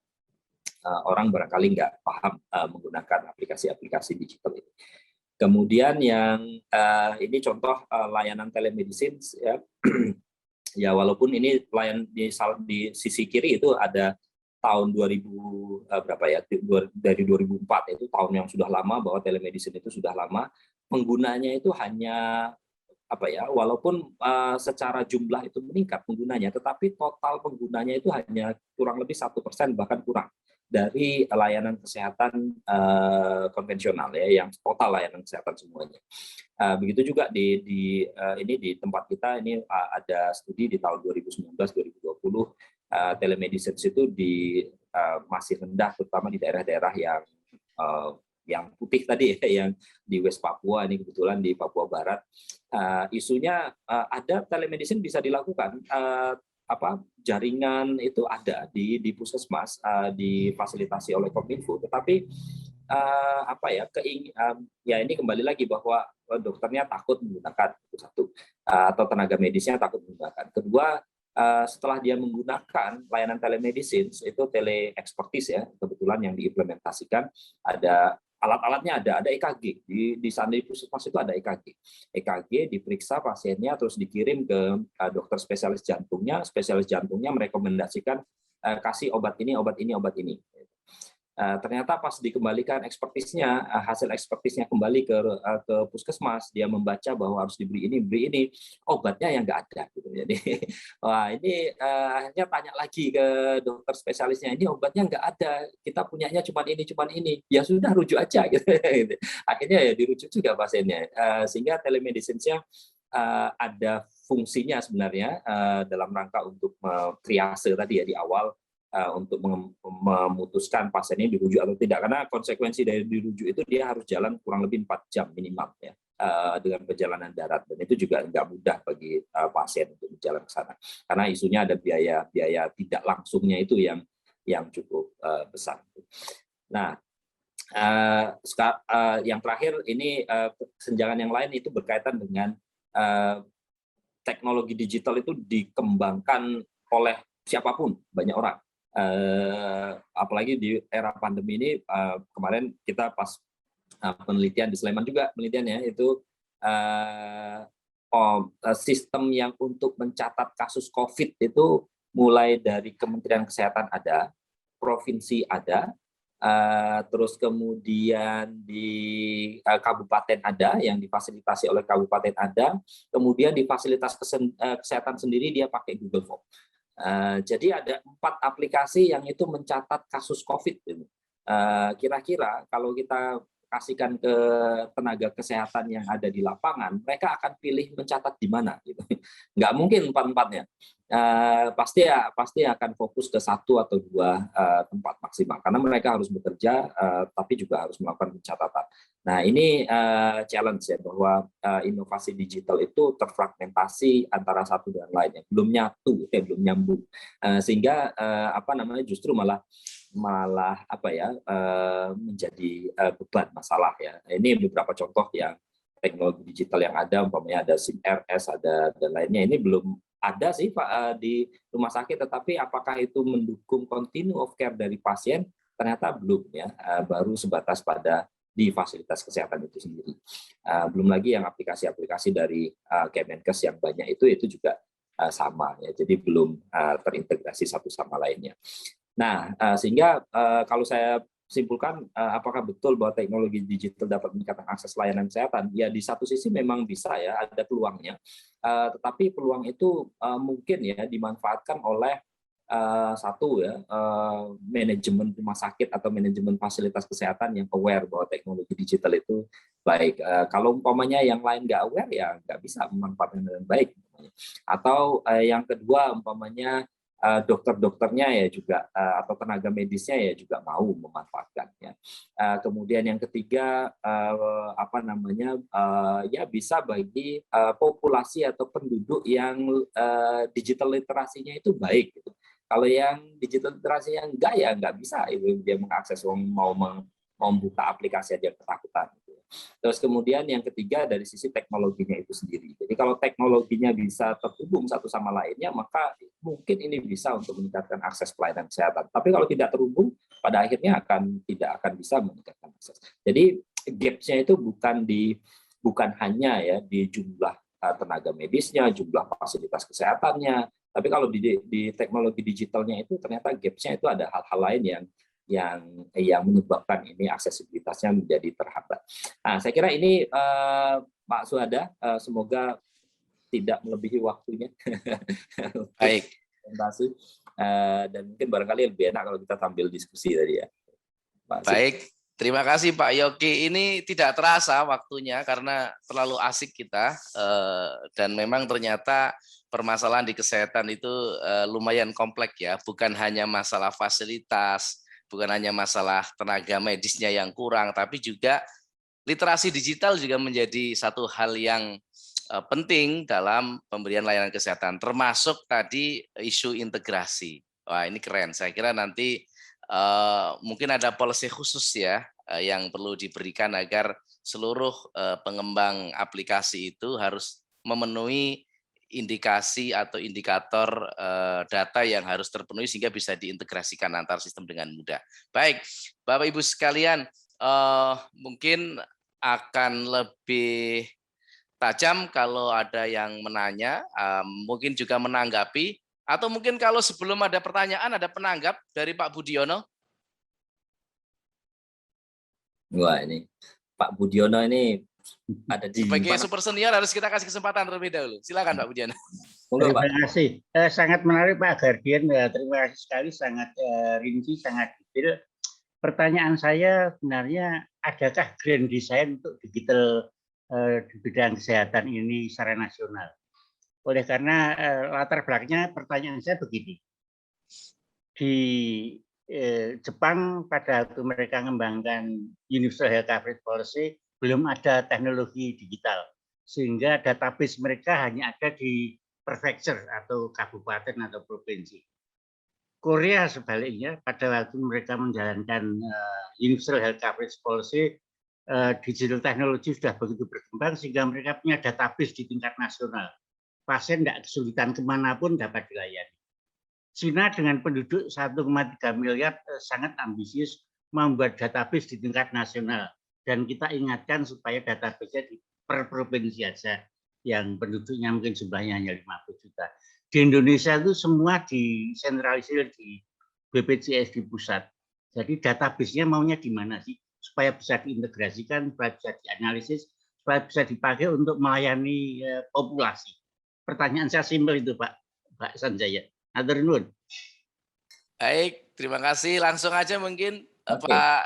orang barangkali nggak paham menggunakan aplikasi-aplikasi digital ini. Kemudian yang ini contoh layanan telemedicine ya. Ya walaupun ini di sisi kiri itu ada tahun 2000 berapa ya, dari 2004, itu tahun yang sudah lama, bahwa telemedicine itu sudah lama. Penggunanya itu hanya walaupun secara jumlah itu meningkat penggunanya, tetapi total penggunanya itu hanya kurang lebih 1%, bahkan kurang dari layanan kesehatan konvensional ya, yang total layanan kesehatan semuanya. Begitu juga di tempat kita ini ada studi di tahun 2019-2020, telemedicine itu masih rendah, terutama di daerah-daerah yang putih tadi ya, yang di West Papua, ini kebetulan di Papua Barat. Isunya ada telemedicine bisa dilakukan, jaringan itu ada di puskesmas, difasilitasi oleh Kominfo, tetapi ini kembali lagi bahwa dokternya takut menggunakan, itu satu, atau tenaga medisnya takut menggunakan. Kedua, setelah dia menggunakan layanan telemedicine, itu tele-expertise ya, kebetulan yang diimplementasikan, ada alat-alatnya, ada EKG di sana, di puskesmas itu ada EKG diperiksa pasiennya, terus dikirim ke dokter spesialis jantungnya merekomendasikan kasih obat ini. Ternyata pas dikembalikan ekspertisnya, hasil ekspertisnya kembali ke puskesmas, dia membaca bahwa harus diberi ini, obatnya yang nggak ada gitu. Jadi wah, ini akhirnya tanya lagi ke dokter spesialisnya, ini obatnya nggak ada, kita punyanya cuma ini, ya sudah rujuk aja gitu. Akhirnya ya dirujuk juga pasiennya, sehingga telemedicine-nya ada fungsinya sebenarnya dalam rangka untuk triase tadi ya di awal, untuk memutuskan pasien ini dirujuk atau tidak, karena konsekuensi dari dirujuk itu dia harus jalan kurang lebih 4 jam minimal ya, dengan perjalanan darat, dan itu juga nggak mudah bagi pasien untuk berjalan ke sana, karena isunya ada biaya tidak langsungnya itu yang cukup besar. Nah, yang terakhir ini kesenjangan yang lain itu berkaitan dengan teknologi digital itu dikembangkan oleh siapapun, banyak orang. Apalagi di era pandemi ini, kemarin kita pas penelitian di Sleman juga penelitiannya itu sistem yang untuk mencatat kasus COVID itu mulai dari Kementerian Kesehatan ada, provinsi ada, Terus kemudian di kabupaten ada, yang difasilitasi oleh kabupaten ada, kemudian di fasilitas kesehatan sendiri dia pakai Google Form. Jadi ada 4 aplikasi yang itu mencatat kasus COVID. Kira-kira kalau kita kasihkan ke tenaga kesehatan yang ada di lapangan, mereka akan pilih mencatat di mana gitu. Nggak mungkin 4-empatnya. Pasti akan fokus ke 1 atau 2 tempat maksimal karena mereka harus bekerja tapi juga harus melakukan pencatatan. Nah, ini challenge ya, bahwa inovasi digital itu terfragmentasi antara satu dan lainnya, belum nyatu, belum nyambung, sehingga justru malah menjadi beban, masalah ya. Ini beberapa contoh yang teknologi digital yang ada, umpamanya ada SIM RS, ada dan lainnya, ini belum ada sih Pak di rumah sakit, tetapi apakah itu mendukung continue of care dari pasien? Ternyata belum ya, baru sebatas pada di fasilitas kesehatan itu sendiri. Belum lagi yang aplikasi-aplikasi dari Kemenkes yang banyak itu juga sama ya, jadi belum terintegrasi satu sama lainnya. Nah, sehingga kalau saya simpulkan, apakah betul bahwa teknologi digital dapat meningkatkan akses layanan kesehatan? Ya, di satu sisi memang bisa ya, ada peluangnya. Tetapi peluang itu mungkin ya dimanfaatkan oleh satu ya, manajemen rumah sakit atau manajemen fasilitas kesehatan yang aware bahwa teknologi digital itu baik. Kalau umpamanya yang lain nggak aware ya nggak bisa memanfaatkan dengan baik. Atau yang kedua umpamanya dokter-dokternya ya juga atau tenaga medisnya ya juga mau memanfaatkannya. Kemudian yang ketiga ya bisa bagi populasi atau penduduk yang digital literasinya itu baik gitu. Kalau yang digital literasinya enggak ya nggak bisa itu dia mengakses, mau membuka aplikasi aja ketakutan. Terus kemudian yang ketiga dari sisi teknologinya itu sendiri. Jadi kalau teknologinya bisa terhubung satu sama lainnya, maka mungkin ini bisa untuk meningkatkan akses pelayanan kesehatan. Tapi kalau tidak terhubung, pada akhirnya tidak akan bisa meningkatkan akses. Jadi gap-nya itu bukan hanya ya di jumlah tenaga medisnya, jumlah fasilitas kesehatannya, tapi kalau di teknologi digitalnya itu ternyata gap-nya itu ada hal-hal lain yang menyebabkan ini aksesibilitasnya menjadi terhambat. Nah, saya kira ini Pak Suhada, semoga tidak melebihi waktunya. Baik. Presentasi. Dan mungkin barangkali lebih enak kalau kita sambil diskusi tadi ya. Baik, terima kasih Pak Yogi. Ini tidak terasa waktunya karena terlalu asik kita dan memang ternyata permasalahan di kesehatan itu lumayan kompleks ya, bukan hanya masalah fasilitas, bukan hanya masalah tenaga medisnya yang kurang, tapi juga literasi digital juga menjadi satu hal yang penting dalam pemberian layanan kesehatan, termasuk tadi isu integrasi. Wah, ini keren. Saya kira nanti mungkin ada policy khusus ya yang perlu diberikan agar seluruh pengembang aplikasi itu harus memenuhi indikasi atau indikator data yang harus terpenuhi sehingga bisa diintegrasikan antar sistem dengan mudah. Baik, Bapak Ibu sekalian, mungkin akan lebih tajam kalau ada yang menanya, mungkin juga menanggapi, atau mungkin kalau sebelum ada pertanyaan, ada penanggap dari Pak Budiono. Wah, ini Pak Budiono ini ada di sebagai mana? Super Senior harus kita kasih kesempatan terlebih dahulu. Silakan Pak Budiono. Terima kasih. Sangat menarik Pak Gardian. Terima kasih sekali, sangat rinci, sangat detail. Pertanyaan saya sebenarnya, adakah grand design untuk digital di bidang kesehatan ini secara nasional? Oleh karena latar belakangnya pertanyaan saya begini. Di Jepang pada waktu mereka mengembangkan Universal Health Coverage Policy belum ada teknologi digital, sehingga database mereka hanya ada di prefecture atau kabupaten atau provinsi. Korea sebaliknya pada waktu mereka menjalankan Universal Health Coverage Policy, digital teknologi sudah begitu berkembang sehingga mereka punya database di tingkat nasional. Pasien tidak kesulitan kemanapun dapat dilayani. China dengan penduduk 1,3 miliar sangat ambisius membuat database di tingkat nasional. Dan kita ingatkan supaya database-nya di per provinsi saja yang penduduknya mungkin jumlahnya hanya 50 juta. Di Indonesia itu semua disentralisir di BPJS di pusat. Jadi database-nya maunya di mana sih? Supaya bisa diintegrasikan, supaya bisa dianalisis, supaya bisa dipakai untuk melayani populasi. Pertanyaan saya simpel itu, Pak Sanjaya. Hatur nuwun. Baik, terima kasih. Langsung aja mungkin Oke. Pak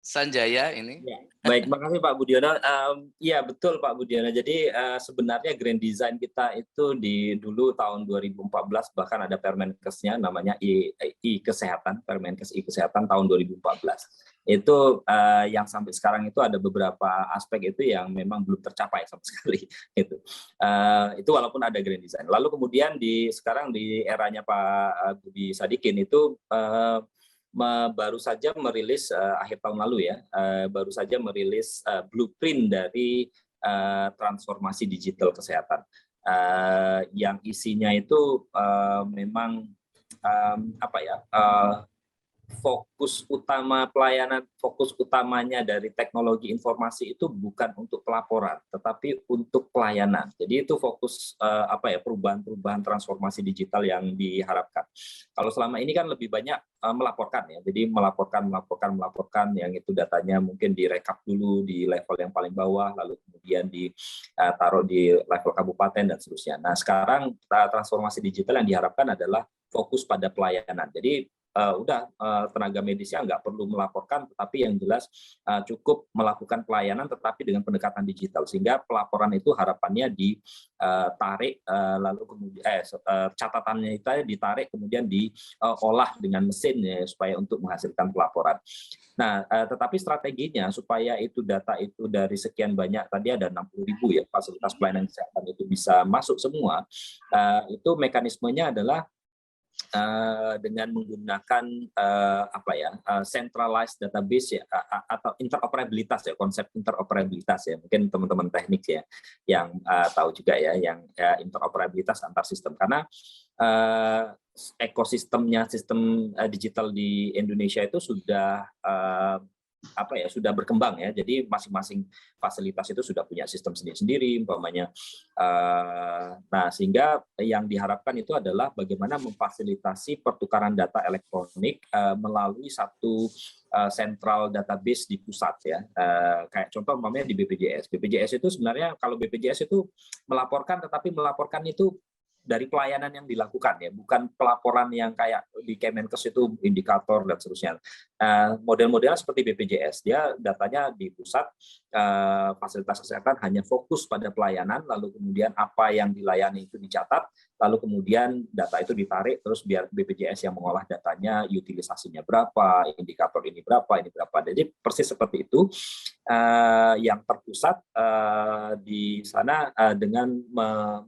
Sanjaya ini. Ya. Baik, makasih Pak Budiono. Iya betul Pak Budiono. Jadi sebenarnya grand design kita itu dulu tahun 2014 bahkan ada Permenkesnya namanya Kesehatan, Permenkes Kesehatan tahun 2014. Itu yang sampai sekarang itu ada beberapa aspek itu yang memang belum tercapai sama sekali. Itu walaupun ada grand design. Lalu kemudian sekarang di eranya Pak Budi Sadikin itu baru saja merilis akhir tahun lalu ya, baru saja merilis blueprint dari transformasi digital kesehatan, yang isinya itu memang fokus utama pelayanan, fokus utamanya dari teknologi informasi itu bukan untuk pelaporan, tetapi untuk pelayanan. Jadi itu fokus perubahan transformasi digital yang diharapkan. Kalau selama ini kan lebih banyak melaporkan ya, jadi melaporkan yang itu datanya mungkin direkap dulu di level yang paling bawah, lalu kemudian ditaruh di level kabupaten dan seterusnya. Nah sekarang transformasi digital yang diharapkan adalah fokus pada pelayanan. Jadi tenaga medisnya nggak perlu melaporkan, tetapi yang jelas cukup melakukan pelayanan tetapi dengan pendekatan digital, sehingga pelaporan itu harapannya ditarik lalu kemudian catatannya itu ditarik kemudian diolah dengan mesin ya, supaya untuk menghasilkan pelaporan. Nah, tetapi strateginya supaya itu data itu dari sekian banyak, tadi ada 60.000 ya fasilitas pelayanan kesehatan itu bisa masuk semua, itu mekanismenya adalah dengan menggunakan centralized database ya, atau interoperabilitas ya, konsep interoperabilitas ya, mungkin teman-teman teknik ya yang tahu juga ya, yang interoperabilitas antar sistem, karena ekosistemnya sistem digital di Indonesia itu sudah sudah berkembang ya, jadi masing-masing fasilitas itu sudah punya sistem sendiri-sendiri umpamanya. Nah sehingga yang diharapkan itu adalah bagaimana memfasilitasi pertukaran data elektronik melalui satu central database di pusat ya, kayak contoh umpamanya di BPJS itu sebenarnya kalau BPJS itu melaporkan, tetapi melaporkan itu dari pelayanan yang dilakukan ya, bukan pelaporan yang kayak di Kemenkes itu indikator dan seterusnya. Model-modelnya seperti BPJS, dia datanya di pusat, fasilitas kesehatan hanya fokus pada pelayanan, lalu kemudian apa yang dilayani itu dicatat, lalu kemudian data itu ditarik, terus biar BPJS yang mengolah datanya, utilisasinya berapa, indikator ini berapa. Jadi persis seperti itu, yang terpusat di sana dengan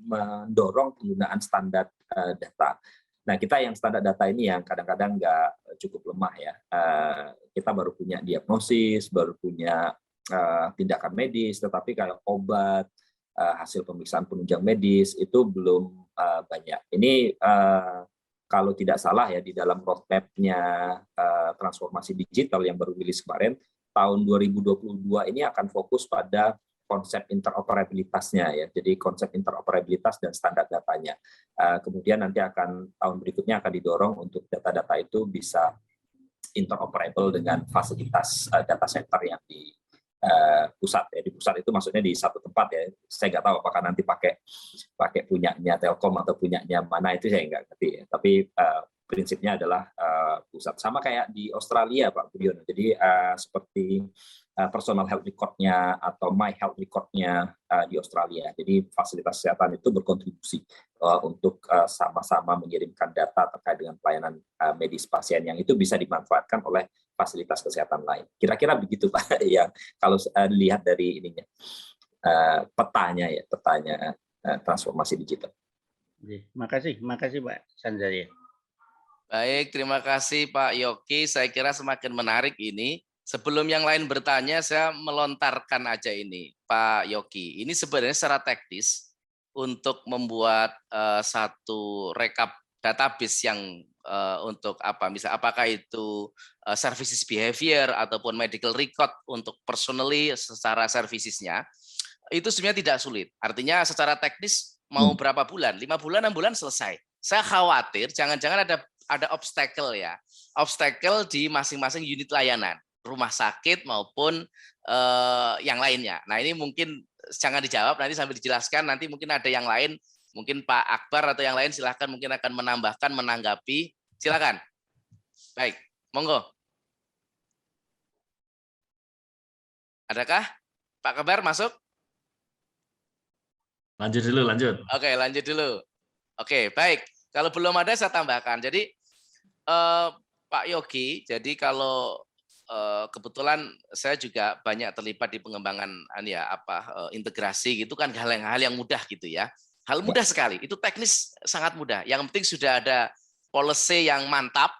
mendorong penggunaan standar data. Nah, kita yang standar data ini yang kadang-kadang nggak cukup lemah ya. Kita baru punya diagnosis, baru punya tindakan medis, tetapi kayak obat, hasil pemeriksaan penunjang medis itu belum banyak. Ini kalau tidak salah ya, di dalam roadmap-nya transformasi digital yang baru rilis kemarin, tahun 2022 ini akan fokus pada konsep interoperabilitasnya ya. Jadi konsep interoperabilitas dan standar datanya. Kemudian nanti tahun berikutnya akan didorong untuk data-data itu bisa interoperable dengan fasilitas data center yang di pusat ya. Di pusat itu maksudnya di satu tempat ya. Saya nggak tahu apakah nanti pakai punyanya Telkom atau punyanya mana, itu saya nggak ngerti ya. Tapi prinsipnya adalah pusat, sama kayak di Australia Pak Budiono. Jadi seperti personal health record-nya atau my health record-nya di Australia. Jadi fasilitas kesehatan itu berkontribusi untuk sama-sama mengirimkan data terkait dengan pelayanan medis pasien yang itu bisa dimanfaatkan oleh fasilitas kesehatan lain. Kira-kira begitu Pak, yang kalau dilihat dari ininya petanya transformasi digital. Makasih Pak Sanjaya. Baik, terima kasih Pak Yoki. Saya kira semakin menarik ini. Sebelum yang lain bertanya, saya melontarkan aja ini, Pak Yoki. Ini sebenarnya secara teknis untuk membuat satu rekap database yang untuk apa? Misal apakah itu services behavior ataupun medical record untuk personally secara servicesnya, itu sebenarnya tidak sulit. Artinya secara teknis mau berapa bulan? 5 bulan, 6 bulan selesai. Saya khawatir jangan-jangan ada ada obstacle ya. Obstacle di masing-masing unit layanan, rumah sakit maupun yang lainnya. Nah, ini mungkin jangan dijawab, nanti sambil dijelaskan, nanti mungkin ada yang lain, mungkin Pak Akbar atau yang lain silahkan mungkin akan menambahkan, menanggapi. Silakan. Baik, monggo. Adakah Pak Akbar masuk? Lanjut dulu, lanjut. Oke, lanjut dulu. Oke, baik. Kalau belum ada saya tambahkan. Jadi Pak Yogi, jadi kalau kebetulan saya juga banyak terlibat di pengembangan integrasi gitu kan, hal yang mudah gitu ya. Hal mudah sekali. Itu teknis sangat mudah. Yang penting sudah ada policy yang mantap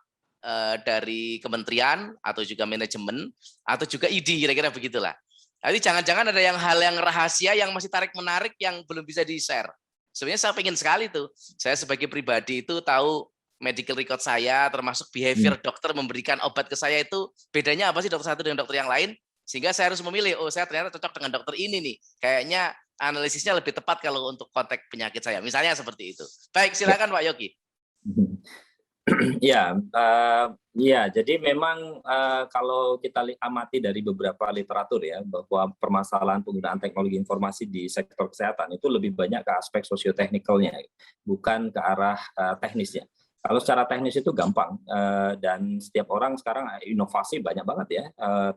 dari kementerian atau juga manajemen atau juga ID, kira-kira begitulah. Jadi jangan-jangan ada hal yang rahasia yang masih tarik-menarik yang belum bisa di-share. Sebenarnya saya pengen sekali tuh. Saya sebagai pribadi itu tahu medical record saya, termasuk behavior dokter memberikan obat ke saya itu bedanya apa sih dokter satu dengan dokter yang lain, sehingga saya harus memilih, oh saya ternyata cocok dengan dokter ini nih, kayaknya analisisnya lebih tepat kalau untuk konteks penyakit saya, misalnya seperti itu. Baik, silakan Pak Yogi. Ya, jadi memang kalau kita amati dari beberapa literatur ya, bahwa permasalahan penggunaan teknologi informasi di sektor kesehatan itu lebih banyak ke aspek sosioteknikalnya, bukan ke arah teknisnya. Kalau secara teknis itu gampang, dan setiap orang sekarang inovasi banyak banget ya,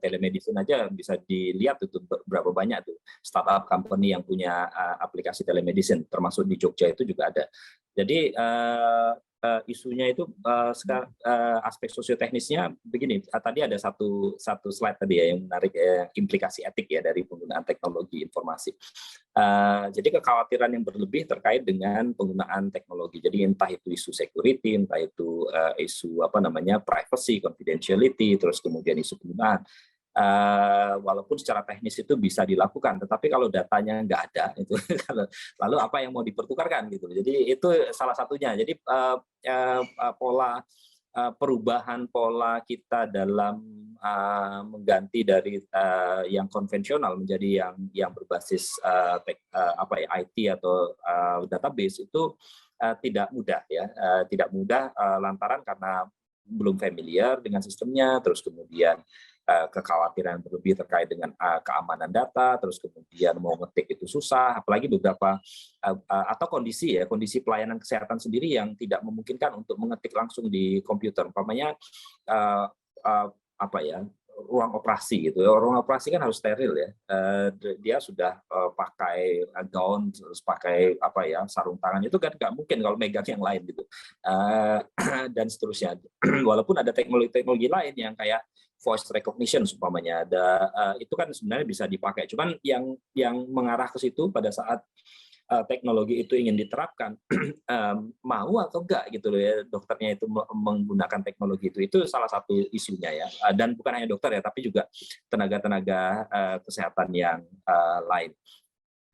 telemedicine aja bisa dilihat itu berapa banyak tuh startup company yang punya aplikasi telemedicine, termasuk di Jogja itu juga ada. Jadi isunya itu aspek sosioteknisnya begini. Tadi ada satu slide tadi ya yang menarik, implikasi etik ya dari penggunaan teknologi informasi. Jadi kekhawatiran yang berlebih terkait dengan penggunaan teknologi. Jadi entah itu isu security, entah itu isu privacy, confidentiality, terus kemudian isu penggunaan. Walaupun secara teknis itu bisa dilakukan, tetapi kalau datanya nggak ada itu lalu apa yang mau dipertukarkan gitu. Jadi itu salah satunya. Jadi perubahan pola kita dalam mengganti dari yang konvensional menjadi yang berbasis IT atau database itu tidak mudah ya, tidak mudah lantaran karena belum familiar dengan sistemnya, terus kemudian kekhawatiran berlebih terkait dengan keamanan data, terus kemudian mau ngetik itu susah, apalagi beberapa atau kondisi pelayanan kesehatan sendiri yang tidak memungkinkan untuk mengetik langsung di komputer, umpamanya ruang operasi gitu. Ruang operasi kan harus steril ya. Dia sudah pakai gaun, terus pakai sarung tangan, itu kan nggak mungkin kalau megang yang lain gitu. Dan seterusnya. Walaupun ada teknologi lain yang kayak voice recognition umpamanya ada, itu kan sebenarnya bisa dipakai. Cuman yang mengarah ke situ pada saat teknologi itu ingin diterapkan, mau atau enggak gitu loh ya dokternya itu menggunakan teknologi itu salah satu isunya ya. Dan bukan hanya dokter ya, tapi juga tenaga-tenaga kesehatan yang lain.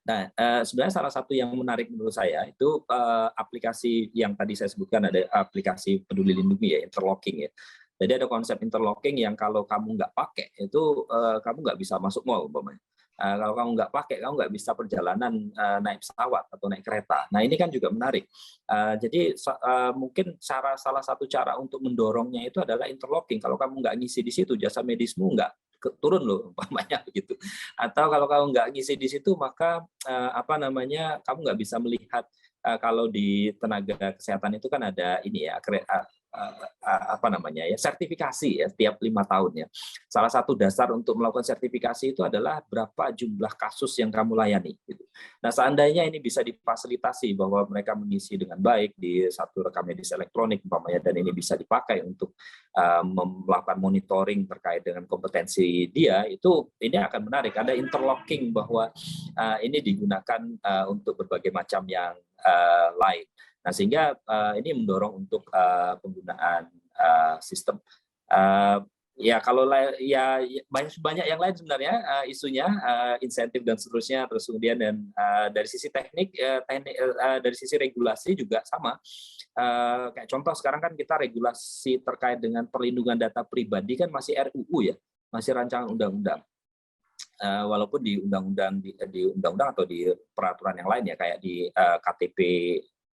Nah, sebenarnya salah satu yang menarik menurut saya itu aplikasi yang tadi saya sebutkan, ada aplikasi Peduli Lindungi ya, interlocking ya. Jadi ada konsep interlocking yang kalau kamu nggak pakai itu kamu nggak bisa masuk mall umpamanya. Kalau kamu nggak pakai, kamu nggak bisa perjalanan naik pesawat atau naik kereta. Nah ini kan juga menarik. Jadi mungkin salah satu cara untuk mendorongnya itu adalah interlocking. Kalau kamu nggak ngisi di situ, jasa medismu nggak turun loh, umpamanya begitu. Atau kalau kamu nggak ngisi di situ, maka kamu nggak bisa melihat. Kalau di tenaga kesehatan itu kan ada ini ya, sertifikasi ya tiap 5 tahun ya. Salah satu dasar untuk melakukan sertifikasi itu adalah berapa jumlah kasus yang kamu layani gitu. Nah, seandainya ini bisa difasilitasi bahwa mereka mengisi dengan baik di satu rekam medis elektronik umpamanya, dan ini bisa dipakai untuk melakukan monitoring terkait dengan kompetensi dia, ini akan menarik. Ada interlocking bahwa ini digunakan untuk berbagai macam yang lain. Nah, sehingga ini mendorong untuk penggunaan sistem. Ya kalau ya banyak yang lain sebenarnya isunya, insentif dan seterusnya, terus kemudian dan dari sisi teknik dari sisi regulasi juga sama. Kayak contoh sekarang kan kita regulasi terkait dengan perlindungan data pribadi kan masih RUU ya, masih rancangan undang-undang. Walaupun di undang-undang atau di peraturan yang lain ya, kayak di KTP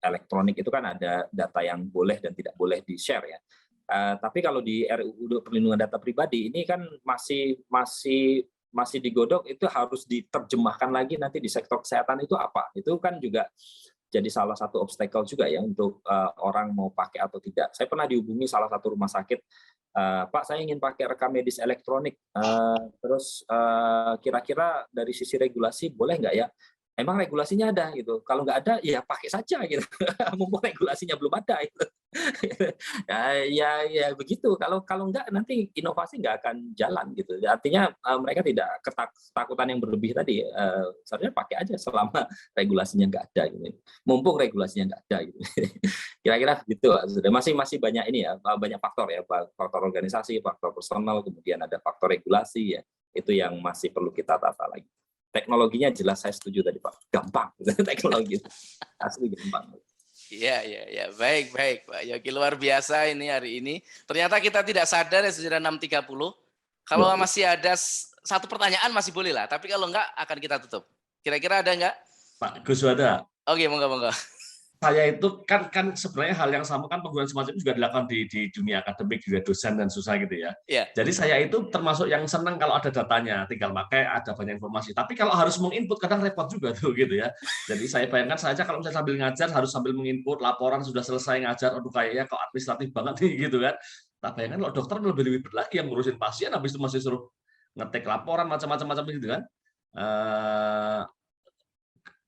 elektronik itu kan ada data yang boleh dan tidak boleh di-share ya. Tapi kalau di RUU Perlindungan Data Pribadi ini kan masih digodok, itu harus diterjemahkan lagi nanti di sektor kesehatan itu apa. Itu kan juga jadi salah satu obstacle juga ya untuk orang mau pakai atau tidak. Saya pernah dihubungi salah satu rumah sakit, Pak, saya ingin pakai rekam medis elektronik, terus kira-kira dari sisi regulasi boleh nggak ya? Emang regulasinya ada gitu. Kalau nggak ada, ya pakai saja gitu. Mumpung regulasinya belum ada gitu. ya begitu. Kalau nggak, nanti inovasi nggak akan jalan gitu. Artinya mereka tidak ketakutan yang berlebih tadi. Seharusnya pakai aja selama regulasinya nggak ada gitu. Mumpung regulasinya nggak ada gitu. Kira-kira gitu. Masih banyak ini ya, banyak faktor ya, faktor organisasi, faktor personal, kemudian ada faktor regulasi ya. Itu yang masih perlu kita tata lagi. Teknologinya jelas saya setuju tadi Pak, gampang teknologi asli gampang. Ya, baik Pak Yogi, luar biasa ini hari ini. Ternyata kita tidak sadar ya sudah 6.30. Kalau masih ada satu pertanyaan masih boleh lah, tapi kalau enggak akan kita tutup. Kira-kira ada enggak? Pak Guswada. Oke, monggo. Saya itu kan sebenarnya hal yang sama kan, penggunaan semacam itu juga dilakukan di dunia akademik juga, dosen dan susah gitu ya. Yeah. Jadi saya itu termasuk yang senang kalau ada datanya, tinggal pakai, ada banyak informasi. Tapi kalau harus menginput kadang repot juga tuh gitu ya. Jadi saya bayangkan saja kalau misalnya sambil ngajar harus sambil menginput, laporan sudah selesai ngajar, aduh kayaknya kok administratif banget nih gitu kan. Tak bayangkan kalau dokter lebih berat lagi yang ngurusin pasien, habis itu masih suruh ngetik laporan macam-macam gitu kan.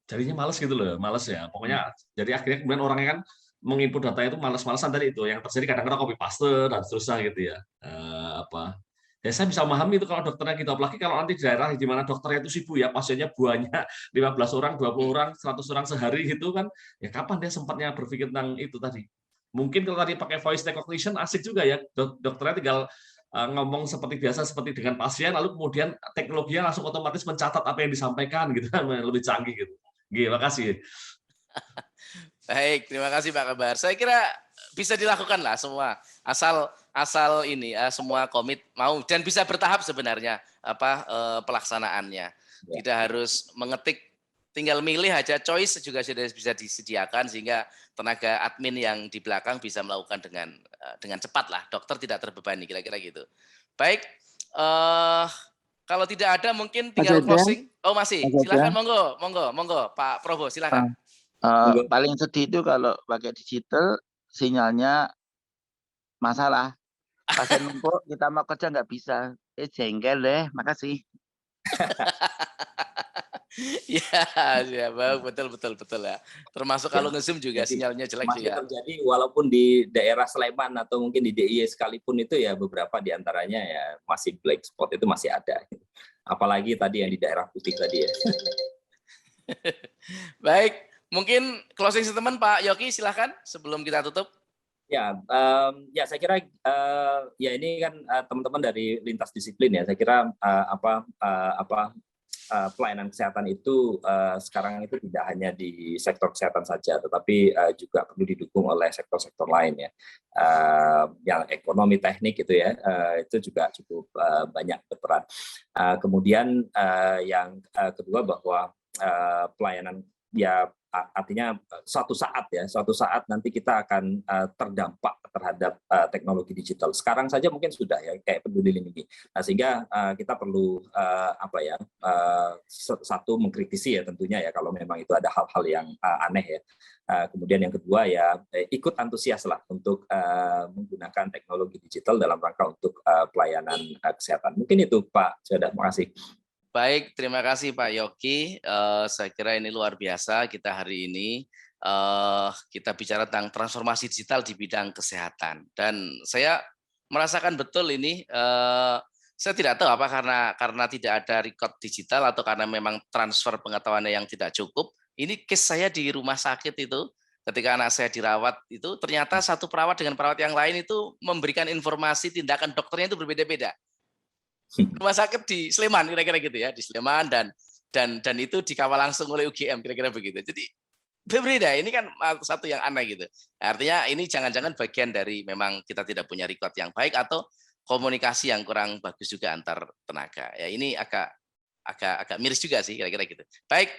Jadinya males gitu loh, males ya. Pokoknya jadi akhirnya kemudian orangnya kan menginput datanya itu males-malesan tadi itu. Yang terjadi kadang-kadang copy paste dan seterusnya gitu ya. Ya saya bisa memahami itu kalau dokternya gitu, apalagi kalau nanti di daerah di mana dokternya itu sibuk ya, pasiennya banyak, 15 orang, 20 orang, 100 orang sehari gitu kan. Ya kapan dia sempatnya berpikir tentang itu tadi. Mungkin kalau tadi pakai voice recognition asik juga ya. Dokternya tinggal ngomong seperti biasa seperti dengan pasien, lalu kemudian teknologinya langsung otomatis mencatat apa yang disampaikan gitu kan, lebih canggih gitu. Terima kasih. Baik, terima kasih Pak Kabar. Saya kira bisa dilakukan lah semua, asal ini semua komit mau dan bisa bertahap sebenarnya pelaksanaannya. Tidak harus mengetik, tinggal milih aja, choice juga sudah bisa disediakan sehingga tenaga admin yang di belakang bisa melakukan dengan cepat lah. Dokter tidak terbebani, kira-kira gitu. Baik. Kalau tidak ada mungkin tinggal closing. Oh masih, silakan monggo Pak Probo, silakan. Paling sedih itu kalau pakai digital sinyalnya masalah. Pasien numpuk, kita mau kerja nggak bisa. Jengkel deh, makasih. Ya, betul ya. Termasuk kalau nge-zoom juga sinyalnya jelek masih juga. Terjadi walaupun di daerah Sleman atau mungkin di DIY sekalipun itu ya beberapa diantaranya ya masih black spot itu masih ada. Apalagi tadi yang di daerah putih tadi ya. Baik, mungkin closing statement Pak Yogi silahkan sebelum kita tutup. Ya, saya kira ya ini kan teman-teman dari lintas disiplin ya. Saya kira pelayanan kesehatan itu sekarang itu tidak hanya di sektor kesehatan saja, tetapi juga perlu didukung oleh sektor-sektor lain ya. Yang ekonomi teknik itu ya, itu juga cukup banyak berperan. Kemudian yang kedua bahwa pelayanan ya artinya suatu saat nanti kita akan terdampak terhadap teknologi digital. Sekarang saja mungkin sudah ya kayak Peduli Lindungi. Nah, sehingga kita perlu satu mengkritisi ya tentunya ya kalau memang itu ada hal-hal yang aneh ya. Kemudian yang kedua ya ikut antusias lah untuk menggunakan teknologi digital dalam rangka untuk pelayanan kesehatan. Mungkin itu Pak Sudah, terima kasih. Baik, terima kasih Pak Yogi. Saya kira ini luar biasa kita hari ini. Kita bicara tentang transformasi digital di bidang kesehatan. Dan saya merasakan betul ini, saya tidak tahu apa karena tidak ada record digital atau karena memang transfer pengetahuannya yang tidak cukup. Ini case saya di rumah sakit itu, ketika anak saya dirawat itu, ternyata satu perawat dengan perawat yang lain itu memberikan informasi tindakan dokternya itu berbeda-beda. Rumah sakit di Sleman kira-kira gitu ya, di Sleman dan itu dikawal langsung oleh UGM kira-kira begitu. Jadi berbeda, ini kan satu yang aneh gitu. Artinya ini jangan-jangan bagian dari memang kita tidak punya record yang baik atau komunikasi yang kurang bagus juga antar tenaga. Ya ini agak agak miris juga sih kira-kira gitu. Baik,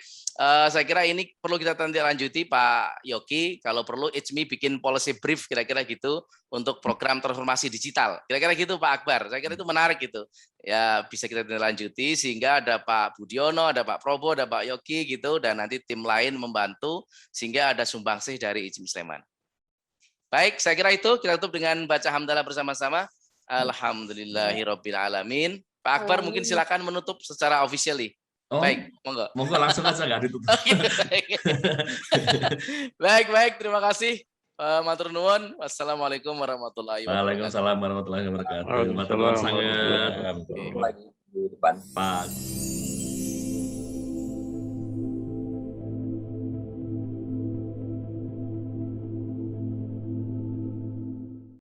saya kira ini perlu kita lanjuti Pak Yogi. Kalau perlu ICMI bikin policy brief kira-kira gitu untuk program transformasi digital. Kira-kira gitu Pak Akbar. Saya kira itu menarik gitu. Ya bisa kita lanjuti sehingga ada Pak Budiono, ada Pak Probo, ada Pak Yogi gitu dan nanti tim lain membantu sehingga ada sumbangsih dari ICMI Sleman. Baik, saya kira itu kita tutup dengan baca hamdalah bersama-sama. Alhamdulillahirabbil alamin. Pak Akbar mungkin silakan menutup secara officially. Oh, Baik, monggo. Monggo langsung aja nggak ditutup. Baik, terima kasih. Matur nuwun. Wassalamualaikum warahmatullahi wabarakatuh. Waalaikumsalam warahmatullahi wabarakatuh. Matur nuwun sangat. Lagi di depan. Pak.